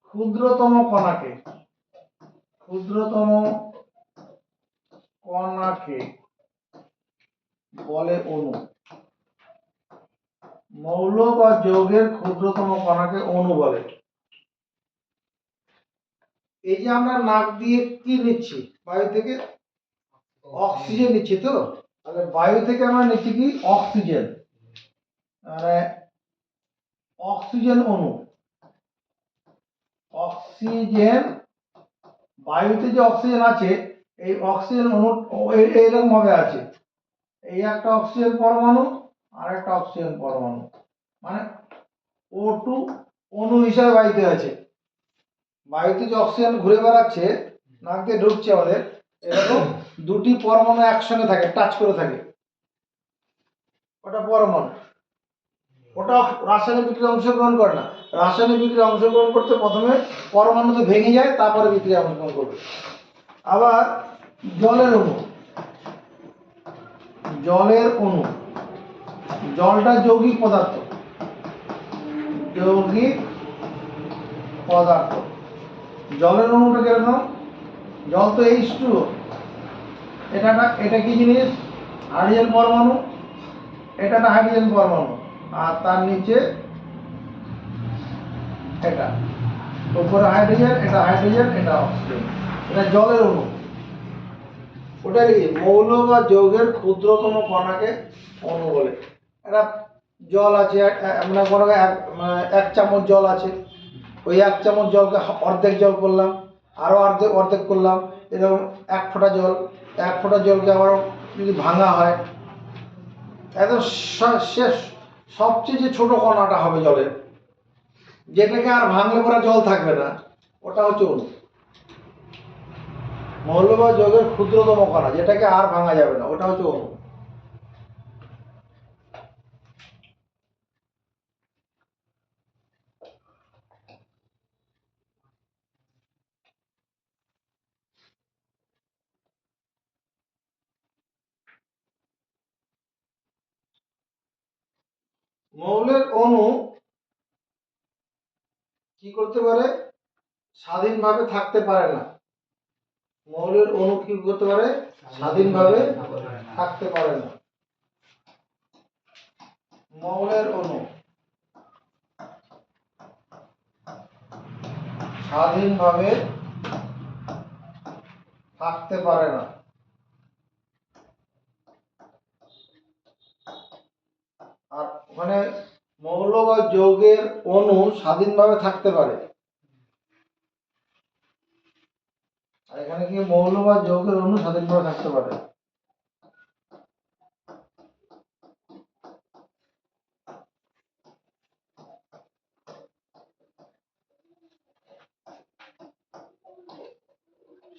A: ক্ষুদ্রতম কণাকে বলে অণু। মৌল বা যৌগের ক্ষুদ্রতম কণাকে অণু বলে। এই যে আমরা নাক দিয়ে কি নিচ্ছি? বায়ু থেকে অক্সিজেন নিচ্ছি, তো তাহলে বায়ু থেকে আমরা নিচ্ছি কি? অক্সিজেন। মানে অক্সিজেন অণু। অক্সিজেন, বায়ুতে যে অক্সিজেন আছে, এই অক্সিজেন অণু এইরকম ভাবে আছে। এই একটা অক্সিজেন পরমাণু আর একটা অক্সিজেন পরমাণু, মানে O2 অণু হিসাবে বায়ুতে আছে। বায়ুতে যে অক্সিজেন ঘুরে বেড়াচ্ছে, নাক দিয়ে ঢুকছে আমাদের, এরকম দুটি পরমাণু একসঙ্গে থাকে, টাচ করে থাকে, ওটা পরমাণু। ওটা রাসায়নিক বিক্রিয়ায় অংশগ্রহণ করে না। রাসায়নিক বিক্রিয়ায় অংশগ্রহণ করতে প্রথমে পরমাণুতে ভেঙে যায়, তারপরে বিক্রিয়ায় অংশগ্রহণ করবে। আবার জলের অণু, জলটা যৌগিক পদার্থ। জলের অণুটা কিরকম? জল তো H2O, এটা কি জিনিস? হাইড্রোজেন পরমাণু। এটা একটা হাইড্রোজেন পরমাণু, আর তার নিচে এটা, উপরে হাইড্রোজেন, এটা অক্সিজেন। এটা জলের অণু। ওটা কি? মৌল বা যৌগের ক্ষুদ্রতম কণাকে অণু বলে। এটা জল আছে, মানে বড় 1 চামচ জল আছে, ওই 1 চামচ জলকে অর্ধেক জল করলাম, আরো অর্ধেক করলাম, এরকম 1 ফোঁটা জল। 1 ফোঁটা জলকে আবার যদি ভাঙা হয়, একদম শেষ সবচেয়ে যে ছোট কণাটা হবে জলের, যেটাকে আর ভাঙলে পরে জল থাকবে না, ওটা হচ্ছে অণু। মৌল বা যৌগের ক্ষুদ্রতম কণা, যেটাকে আর ভাঙা যাবে না, ওটা হচ্ছে অণু। মৌলের অণু কি করতে পারে? স্বাধীনভাবে থাকতে পারে না। মৌলের অণু কি করতে পারে? স্বাধীনভাবে থাকতে পারে না। মৌলের অণু স্বাধীনভাবে থাকতে পারে না। আর ওখানে মৌল বা যৌগের অণু স্বাধীনভাবে থাকতে পারে, আর এখানে কি মৌল বা যৌগের অণু স্বাধীনভাবে থাকতে পারে।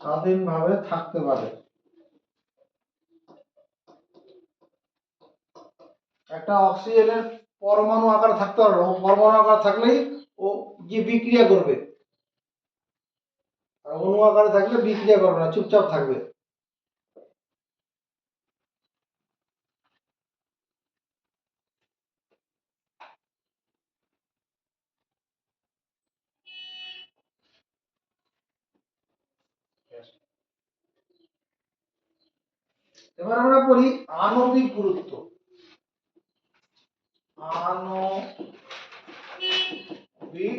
A: স্বাধীনভাবে থাকতে পারে। একটা অক্সিজেনের পরমাণু আকারে থাকতে পারবে, ও পরমাণু আকার থাকলেই ও যে বিক্রিয়া করবে, আর অণু আকারে থাকলে বিক্রিয়া করবে না, চুপচাপ থাকবে। এবার আমরা পড়ি আণবিক গুরুত্ব। আণবিক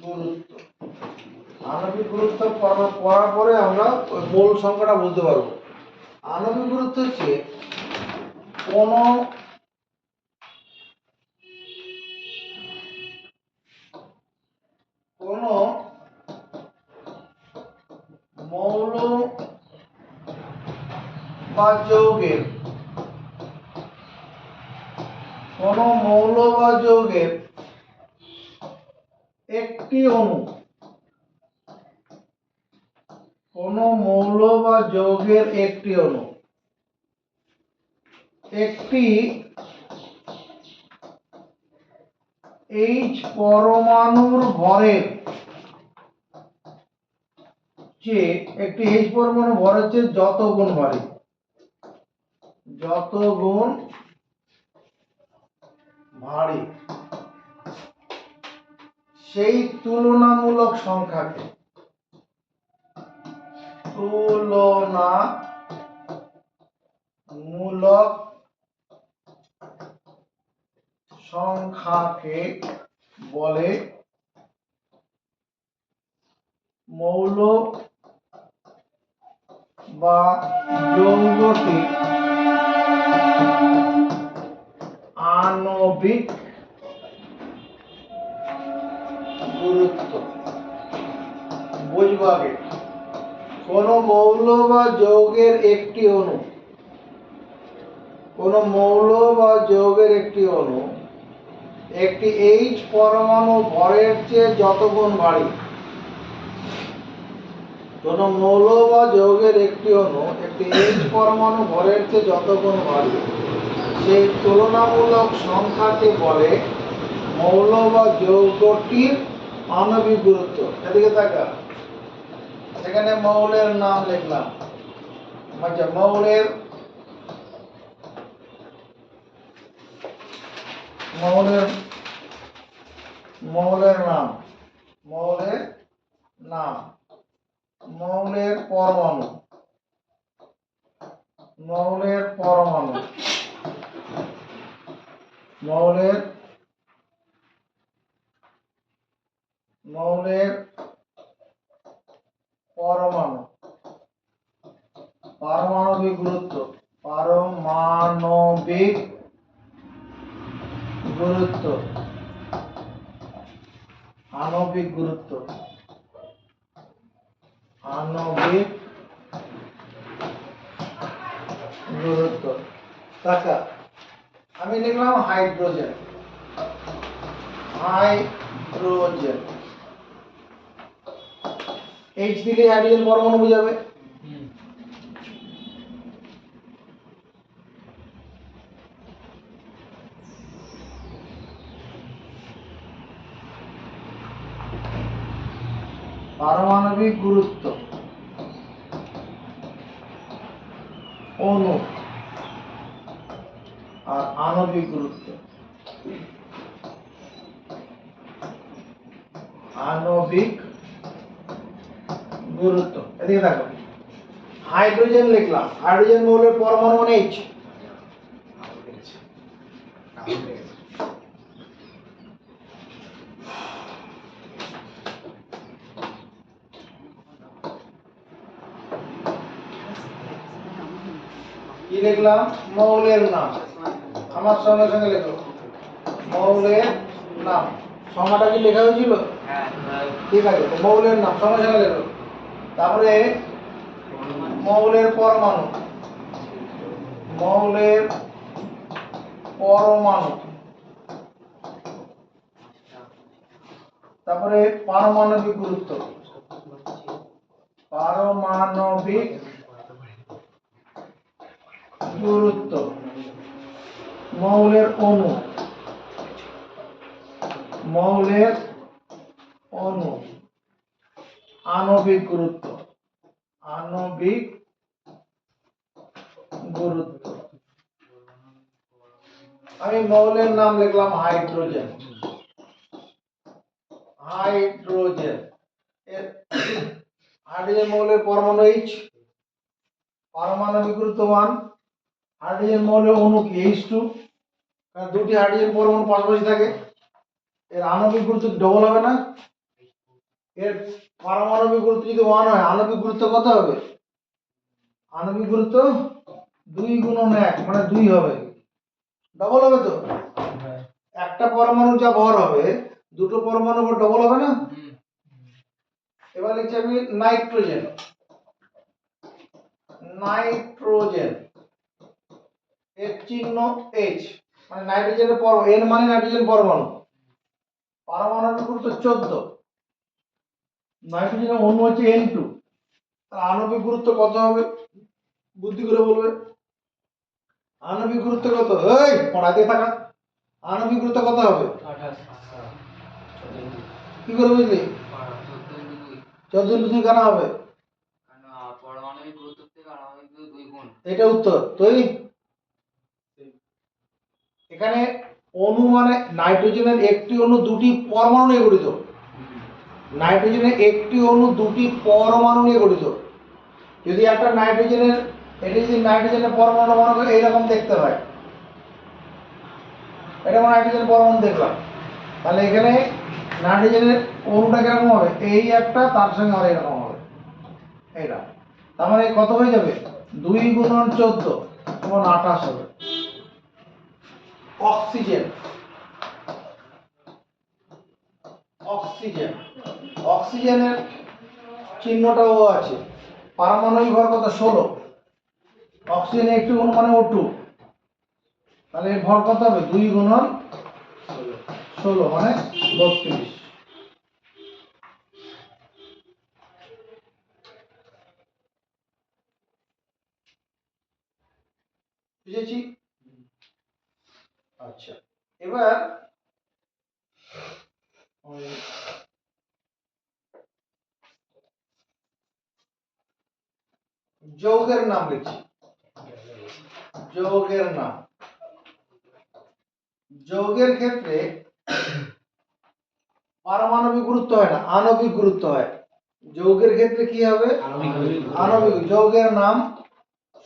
A: গুরুত্ব, আণবিক গুরুত্ব পড়ার পরে আমরা ওই মোল সংখ্যাটা বলতে পারবো। আণবিক গুরুত্ব হচ্ছে কোন কোন মৌল বা যৌগের, কোন মৌল বা যৌগের একটি অণু, কোন মৌল বা যৌগের একটি অণু একটি H পরমাণুর ভরের চেয়ে, একটি H পরমাণু ভরের চেয়ে যত গুণ ভারী, যত গুণ ভারী, সেই তুলনামূলক সংখ্যাকে, তুলনামূলক সংখ্যাকে বলে মৌল বা যৌগটি আণবিক গুরুত্ব। বুঝবো আগে, কোন মৌল বা যৌগের একটি অণু, কোন মৌল বা যৌগের একটি অণু একটি H পরমাণু ভরের চেয়ে যত গুণ ভারী, কোন মৌল বা যৌগের একটি অণু একটি H পরমাণু ভরের চেয়ে যত গুণ ভারী, সেই তুলনামূলক সংখ্যাকে বলে মৌল বা যৌগটির আণবিক গুরুত্ব। এদিকে তাকা, এখানে মৌলের নাম লিখলাম, আচ্ছা মৌলের মৌলের মৌলের নাম, মৌলের নাম, মৌলের পরমাণু, মৌলের পরমাণু, মৌলের মৌলের পরমাণু, পারমাণবিক গুরুত্ব, পারমাণবিক গুরুত্ব, আণবিক গুরুত্ব, আণবিক গুরুত্ব। টাকা আমি লিখলাম হাইড্রোজেন, হাইড্রোজেন, H দিলে হাইড্রোজেন পরমাণু বোঝাবে। পারমাণবিক গুরুত্ব অণু আর আণবিক গুরুত্ব, আণবিক গুরুত্ব। এদিকে দেখো, হাইড্রোজেন লিখলাম, হাইড্রোজেন মৌলের পরমাণু মানে H। কি লিখলাম? মৌলের নাম। আমার সঙ্গে সঙ্গে লেখো, মৌলের নাম। সংজ্ঞাটা কি লেখা হয়েছিল? ঠিক আছে, তো মৌলের নাম সঙ্গে সঙ্গে লেখো। তারপরে মৌলের পরমাণু, মৌলের পরমাণু, তারপরে পারমাণবিক গুরুত্ব, পারমাণবিক গুরুত্ব, মৌলের অণু, মৌলের অণু, আণবিক গুরুত্ব, আণবিক গুরুত্ব। আমি মৌলের নাম লিখলাম হাইড্রোজেন, হাইড্রোজেন। হাইড্রোজেন মৌলের পরমাণু H, পারমাণবিক গুরুত্ব 1। হাইড্রোজেন মৌলের অণু কি? H2, কারণ দুটি হাইড্রোজেন পরমাণু পাশাপাশি থাকে। এর আণবিক গুরুত্ব ডবল হবে না? এর পারমাণবিক গুরুত্ব যদি 1 হয়, আণবিক গুরুত্ব কত হবে? আণবিক গুরুত্ব 2 গুণন 1 মানে 2 হবে। ডবল হবে তো? একটা পরমাণু যা ভর হবে, দুটো পরমাণু ভর ডবল হবে না? এবার লিখছি আমি নাইট্রোজেন, নাইট্রোজেন। এর চিহ্ন H, মানে নাইট্রোজেনের পরমাণু, N মানে নাইট্রোজেন পরমাণু। পারমাণবিক গুরুত্ব 14। নাইট্রোজেনের অণু হচ্ছে N2। আর আণবিক গুরুত্ব কত হবে? বুদ্ধি করে বলবে। আণবিক গুরুত্ব কত? এই পড়াতে থাকা। আণবিক গুরুত্ব কত হবে? 28। কি করে বুঝলি? 14 কেন হবে?
B: পরমাণবিক গুরুত্ব থেকে আণবিক গুরুত্ব 2 গুণ।
A: এটা উত্তর। তুই এখানে অণু মানে নাইট্রোজেনের একটি অণু দুটি পরমাণু নিয়ে গঠিত। নাইট্রোজেনের একটি অণু দুটি পরমাণু নিয়ে গঠিত। যদি একটা নাইট্রোজেনের, এটা যদি নাইট্রোজেনের পরমাণু মনে করে এইরকম দেখতে হয়, এটা মানে নাইট্রোজেন পরমাণু দেখলাম, তাহলে এখানে নাইট্রোজেনের অণুটা কিরকম হবে? এই একটা, তার সঙ্গে আর এরকম হবে, এইটা। তার মানে কত হয়ে যাবে? 2 গুণন 14 সমান 28 হবে। অক্সিজেন, অক্সিজেন, অক্সিজেনের চিহ্নটাও আছে। পারমাণবিক ভর কত? 16। অক্সিজেনের একটি অণু মানে O2, তাহলে এর ভর কত হবে? 2 গুণন 16 মানে 32। বুঝেছি? আচ্ছা, এবার যৌগের নাম লিখছি, যৌগের নাম। যৌগের ক্ষেত্রে পারমাণবিক গুরুত্ব হয় না, আণবিক গুরুত্ব হয়। যৌগের ক্ষেত্রে কি হবে? আণবিক। যৌগের নাম,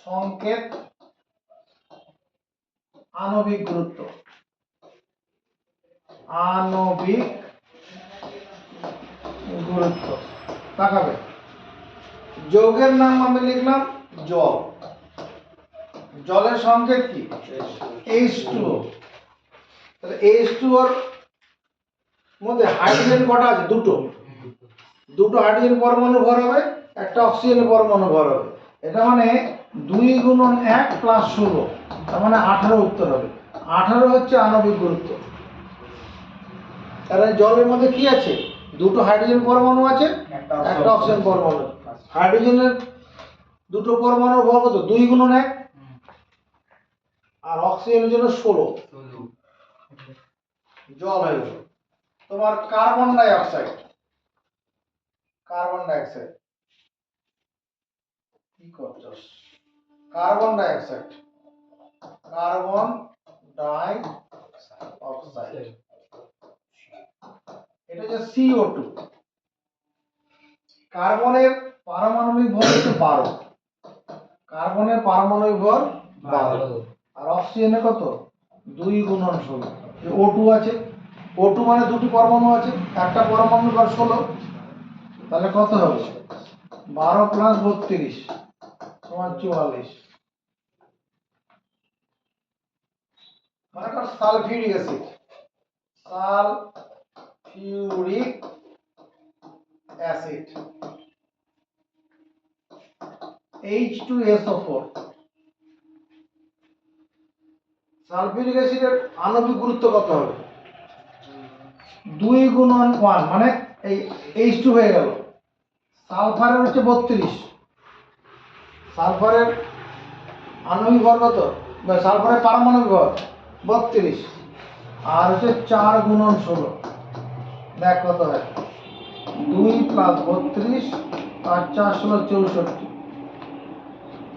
A: সংকেত, আণবিক গুরুত্ব, আণবিক গুরুত্ব। তাকাবে, যৌগের নাম আমি লিখলাম জল। জলের সংকেত কি? H2O। তাহলে H2O এর মধ্যে হাইড্রোজেন কটা আছে? দুটো। দুটো হাইড্রোজেন পরমাণু ভর হবে, একটা অক্সিজেন পরমাণু ভর হবে। এটা মানে 2 গুণন 1 প্লাস 16, তার মানে 18 উত্তর হবে। 18 হচ্ছে আণবিক গুরুত্ব। তাহলে জলের মধ্যে কি আছে? দুটো হাইড্রোজেন পরমাণু আছে, একটা অক্সিজেন পরমাণু। হাইড্রোজেনের দুটো পরমাণু ভর কত? 2 গুণন 1, আর অক্সিজেনের জন্য 16। জল হয়ে গেল। তোমার carbon die oxide, carbon die oxide কি করছস? Carbon die oxide, carbon die oxide, এটা হচ্ছে CO2। কার্বনের পারমাণবিক ভর হচ্ছে 12, কার্বনের পারমাণবিক ভর 12, আর অক্সিজেনের কত 2 গুণন 16। O2 আছে, O2 মানে দুটি পরমাণু আছে, একটা পরমাণুর ভর 16, তাহলে কত হবে 12 প্লাস 32 সমান 44। মনে কর sulphuric acid, sulphuric acid H2SO4। Sulphuric অ্যাসিডের আণবিক গুরুত্ব কত হবে 2 গুণন 1, মানে এই H2 হয়ে গেল। সালফারের হচ্ছে 32, সালফারের আণবিক ভর কত, সালফারের পারমাণবিক ভর 32, আর হচ্ছে 4 গুণন 16, দেখ কত হয় 2 প্লাস 32 আর 4 16 64,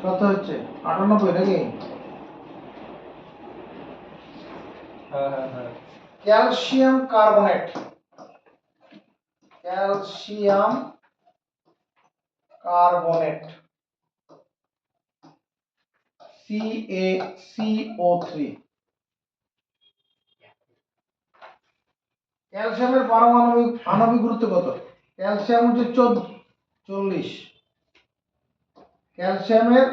A: কত হচ্ছে 98 নাকি। Calcium carbonate, calcium carbonate CaCO3। ক্যালসিয়ামের পারমাণবিক আণবিক গুরুত্ব কত, ক্যালসিয়াম হচ্ছে 40, ক্যালসিয়ামের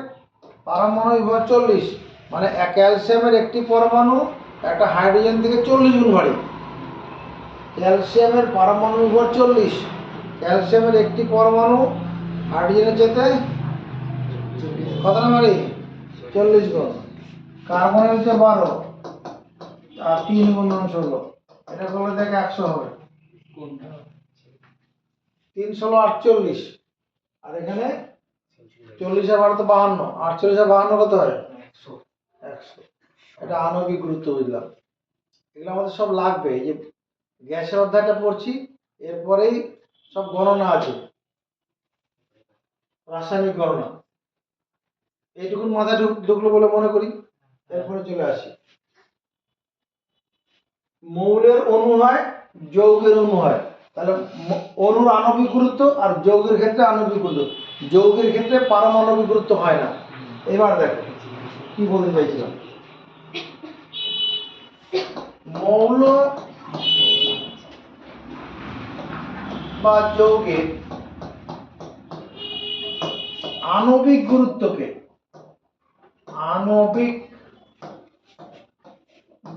A: পারমাণবিক ভর 40, মানে ক্যালসিয়ামের একটি পরমাণু একটা হাইড্রোজেন থেকে 40 গুণ ভারী। ক্যালসিয়ামের পারমাণবিক ভর 40, ক্যালসিয়ামের একটি পরমাণু হাইড্রোজেনের চেয়ে কতটা ভারী 40 গুণ। কার্বনের হচ্ছে 12 আর 3 গুণ 16, এটা করলে দেখ 100 হবে, 3 16 48, আর এখানে 40 আর 12 তো 52, 48 আর 52 কত হয় 100। এটা আণবিক গুরুত্ব বুঝলাম। এগুলো আমাদের সব লাগবে, এই যে গ্যাসের অধ্যায়টা পড়ছি, এরপরেই সব গণনা আছে, রাসায়নিক গণনা। এইটুকুন মাথায় ঢুকলো বলে মনে করি, এরপরে চলে আসি। মৌলের অণু হয়, যৌগের অণু হয়, তাহলে অণুর আণবিক গুরুত্ব আর যৌগের ক্ষেত্রে আণবিক গুরুত্ব, যৌগের ক্ষেত্রে পারমাণবিক গুরুত্ব হয় না। এবার দেখো কি বলতে চাইছিলাম। মৌল বা যৌগের আণবিক গুরুত্বকে, আণবিক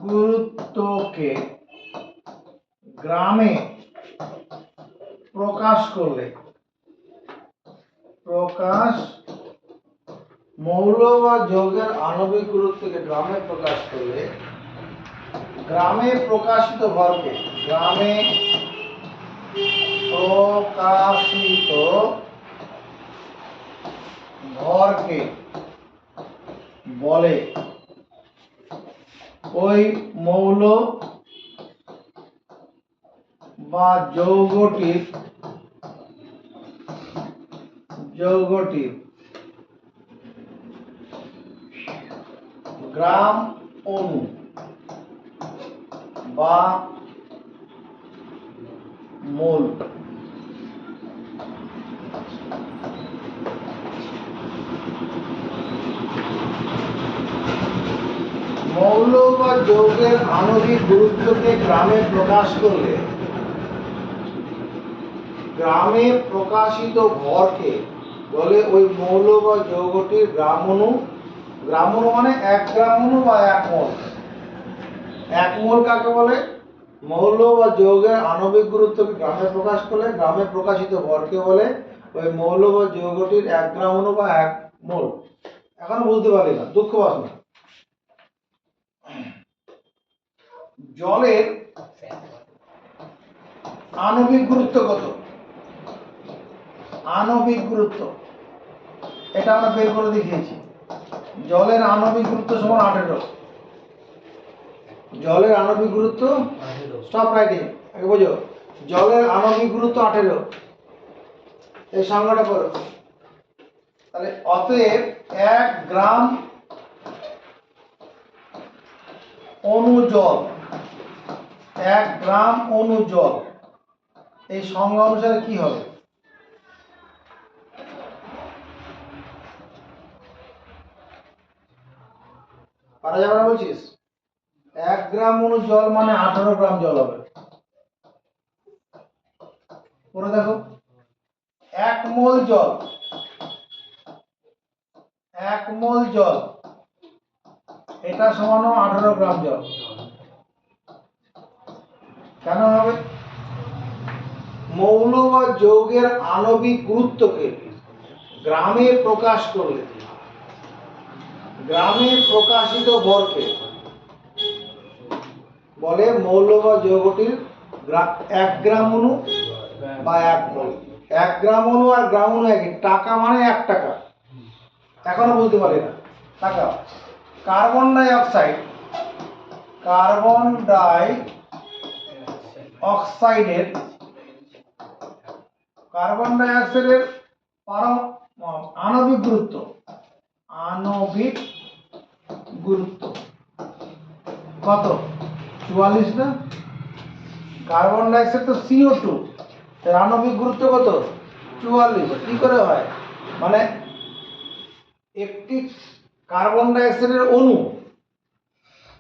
A: গুরুত্বকে গ্রামে প্রকাশ করলে, মৌল বা যৌগের আণবিক গুরুত্বকে গ্রামে প্রকাশ করলে, গ্রামে প্রকাশিত ভরকে, গ্রামে প্রকাশিত ভরকে বলে ওই মৌল বা যৌগটির গ্রাম অণু বা মোল। মৌল বা যৌগের আণবিক গুরুত্বকে গ্রামে প্রকাশ করলে, গ্রামে প্রকাশিত ভরকে বলে ওই মৌল বা যৌগটির গ্রাম অণু। গ্রাম অণু মানে 1 গ্রাম অণু বা 1 মোল। 1 মোল কাকে বলে, মৌল বা যৌগের আণবিক গুরুত্বকে গ্রামে প্রকাশ করলে গ্রামে প্রকাশিত ভরকে বলে ওই মৌল বা যৌগটির 1 গ্রাম অণু বা 1 মোল। এখন বুঝতে পারলি না, দুঃখ পাস না। জলের আণবিক গুরুত্ব কত, আণবিক গুরুত্ব এটা আমরা বের করে দেখিয়েছি। জলের আণবিক গুরুত্ব সমান 18। জলের আণবিক গুরুত্ব, স্টপ রাইটিং, আগে বোঝো। জলের আণবিক গুরুত্ব 18, এই সংজ্ঞাটা করো। তাহলে অতএব 1 গ্রাম অণু জল, 1 গ্রাম অণু জল, এই সংজ্ঞা অনুসারে কি হবে পারা যাবে না বলছিস? 1 গ্রাম অণু জল মানে 18 গ্রাম জল হবে। পরে দেখো 1 মোল জল, 1 মোল জল এটা সমান 18 গ্রাম জল। কেন হবে? মৌল বা যৌগের আণবিক গুরুত্বকে গ্রামে প্রকাশ করলে, গ্রামে প্রকাশিত ভরকে বলে মৌল বা যৌগটির 1 গ্রাম অণু বা 1 মোল। 1 গ্রাম অণু আর গ্রাম অণু একই। টাকা মানে 1 টাকা, এখনো বুঝতে পারি না। টাকা। Carbon die oxide, carbon die অক্সাইডের, কার্বন ডাই অক্সাইডের আণবিক গুরুত্ব, আণবিক গুরুত্ব কত? 44 না? কার্বন ডাই অক্সাইড তো CO2, এর আণবিক গুরুত্ব কত? 44। কি করে হয়? মানে একটি কার্বন ডাই অক্সাইডের অণু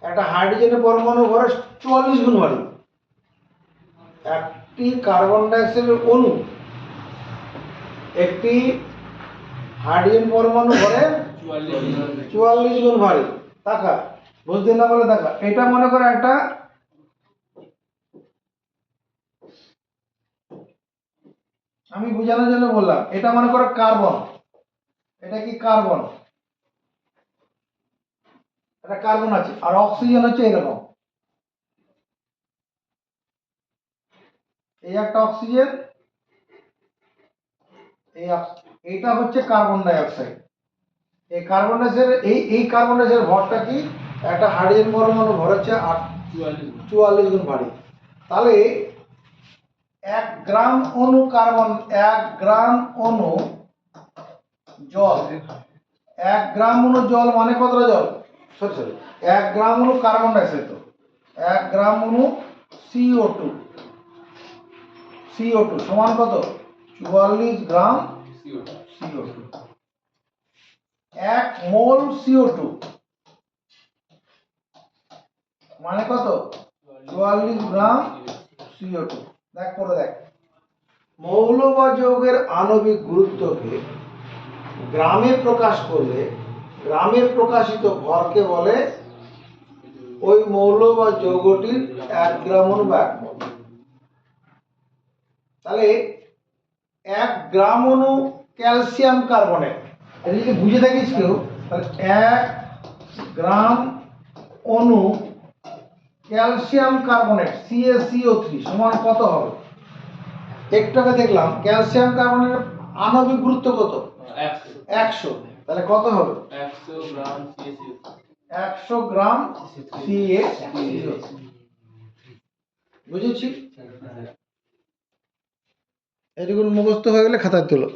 A: একটা হাইড্রোজেনের পরমাণু ভরে 44 গুণ ভারী। একটি কার্বন ডাই অক্সাইডের অণু একটি হাইড্রোজেন পরমাণু ভরে 44 গুণ ভারী। দেখা বুঝতে না বলে দেখা, এটা মনে করে একটা আমি বোঝানোর জন্য বললাম, এটা মনে করো কার্বন। এটা কি কার্বন? এটা কার্বন আছে, আর অক্সিজেন হচ্ছে এরকম। এই একটা অক্সিজেন, এইটা হচ্ছে কার্বন ডাই অক্সাইড। এই কার্বন ডাই অক্সাইড এই কার্বন ডাই অক্সাইডের ভরটা কি? একটা হাইড্রোজেন পরমাণু ভর হচ্ছে 44 গুণ ভারী। তাহলে 1 গ্রাম অণু কার্বন, 1 গ্রাম অণু জল, 1 গ্রাম অণু জল মানে কতটা জল? সরি 1 গ্রাম অণু কার্বন ডাই অক্সাইড, তো 1 গ্রাম অণু CO2, CO2 সমান কত? 44 গ্রাম CO2। 1 মোল CO2 মানে কত? 44 গ্রাম CO2। দেখ পরে দেখ, মৌল বা যৌগের আণবিক গুরুত্বকে গ্রামে প্রকাশ করলে গ্রামে প্রকাশিত ভরকে বলে ওই মৌল বা যৌগটির 1 গ্রাম অণু বা 1 মোল। তাহলে 1 গ্রাম অণু ক্যালসিয়াম কার্বনেট, এটা যদি বুঝে থাকিস কেউ, তাহলে 1 গ্রাম অণু ক্যালসিয়াম কার্বনেট CaCO3 সমান কত হবে? একটু আগে দেখলাম ক্যালসিয়াম কার্বনেটের আণবিক গুরুত্ব কত? 100। তাহলে কত হবে? 100 গ্রাম CaCO3। বুঝেছি? এটুকু মুখস্থ হয়ে গেলে খাতায় তোলো।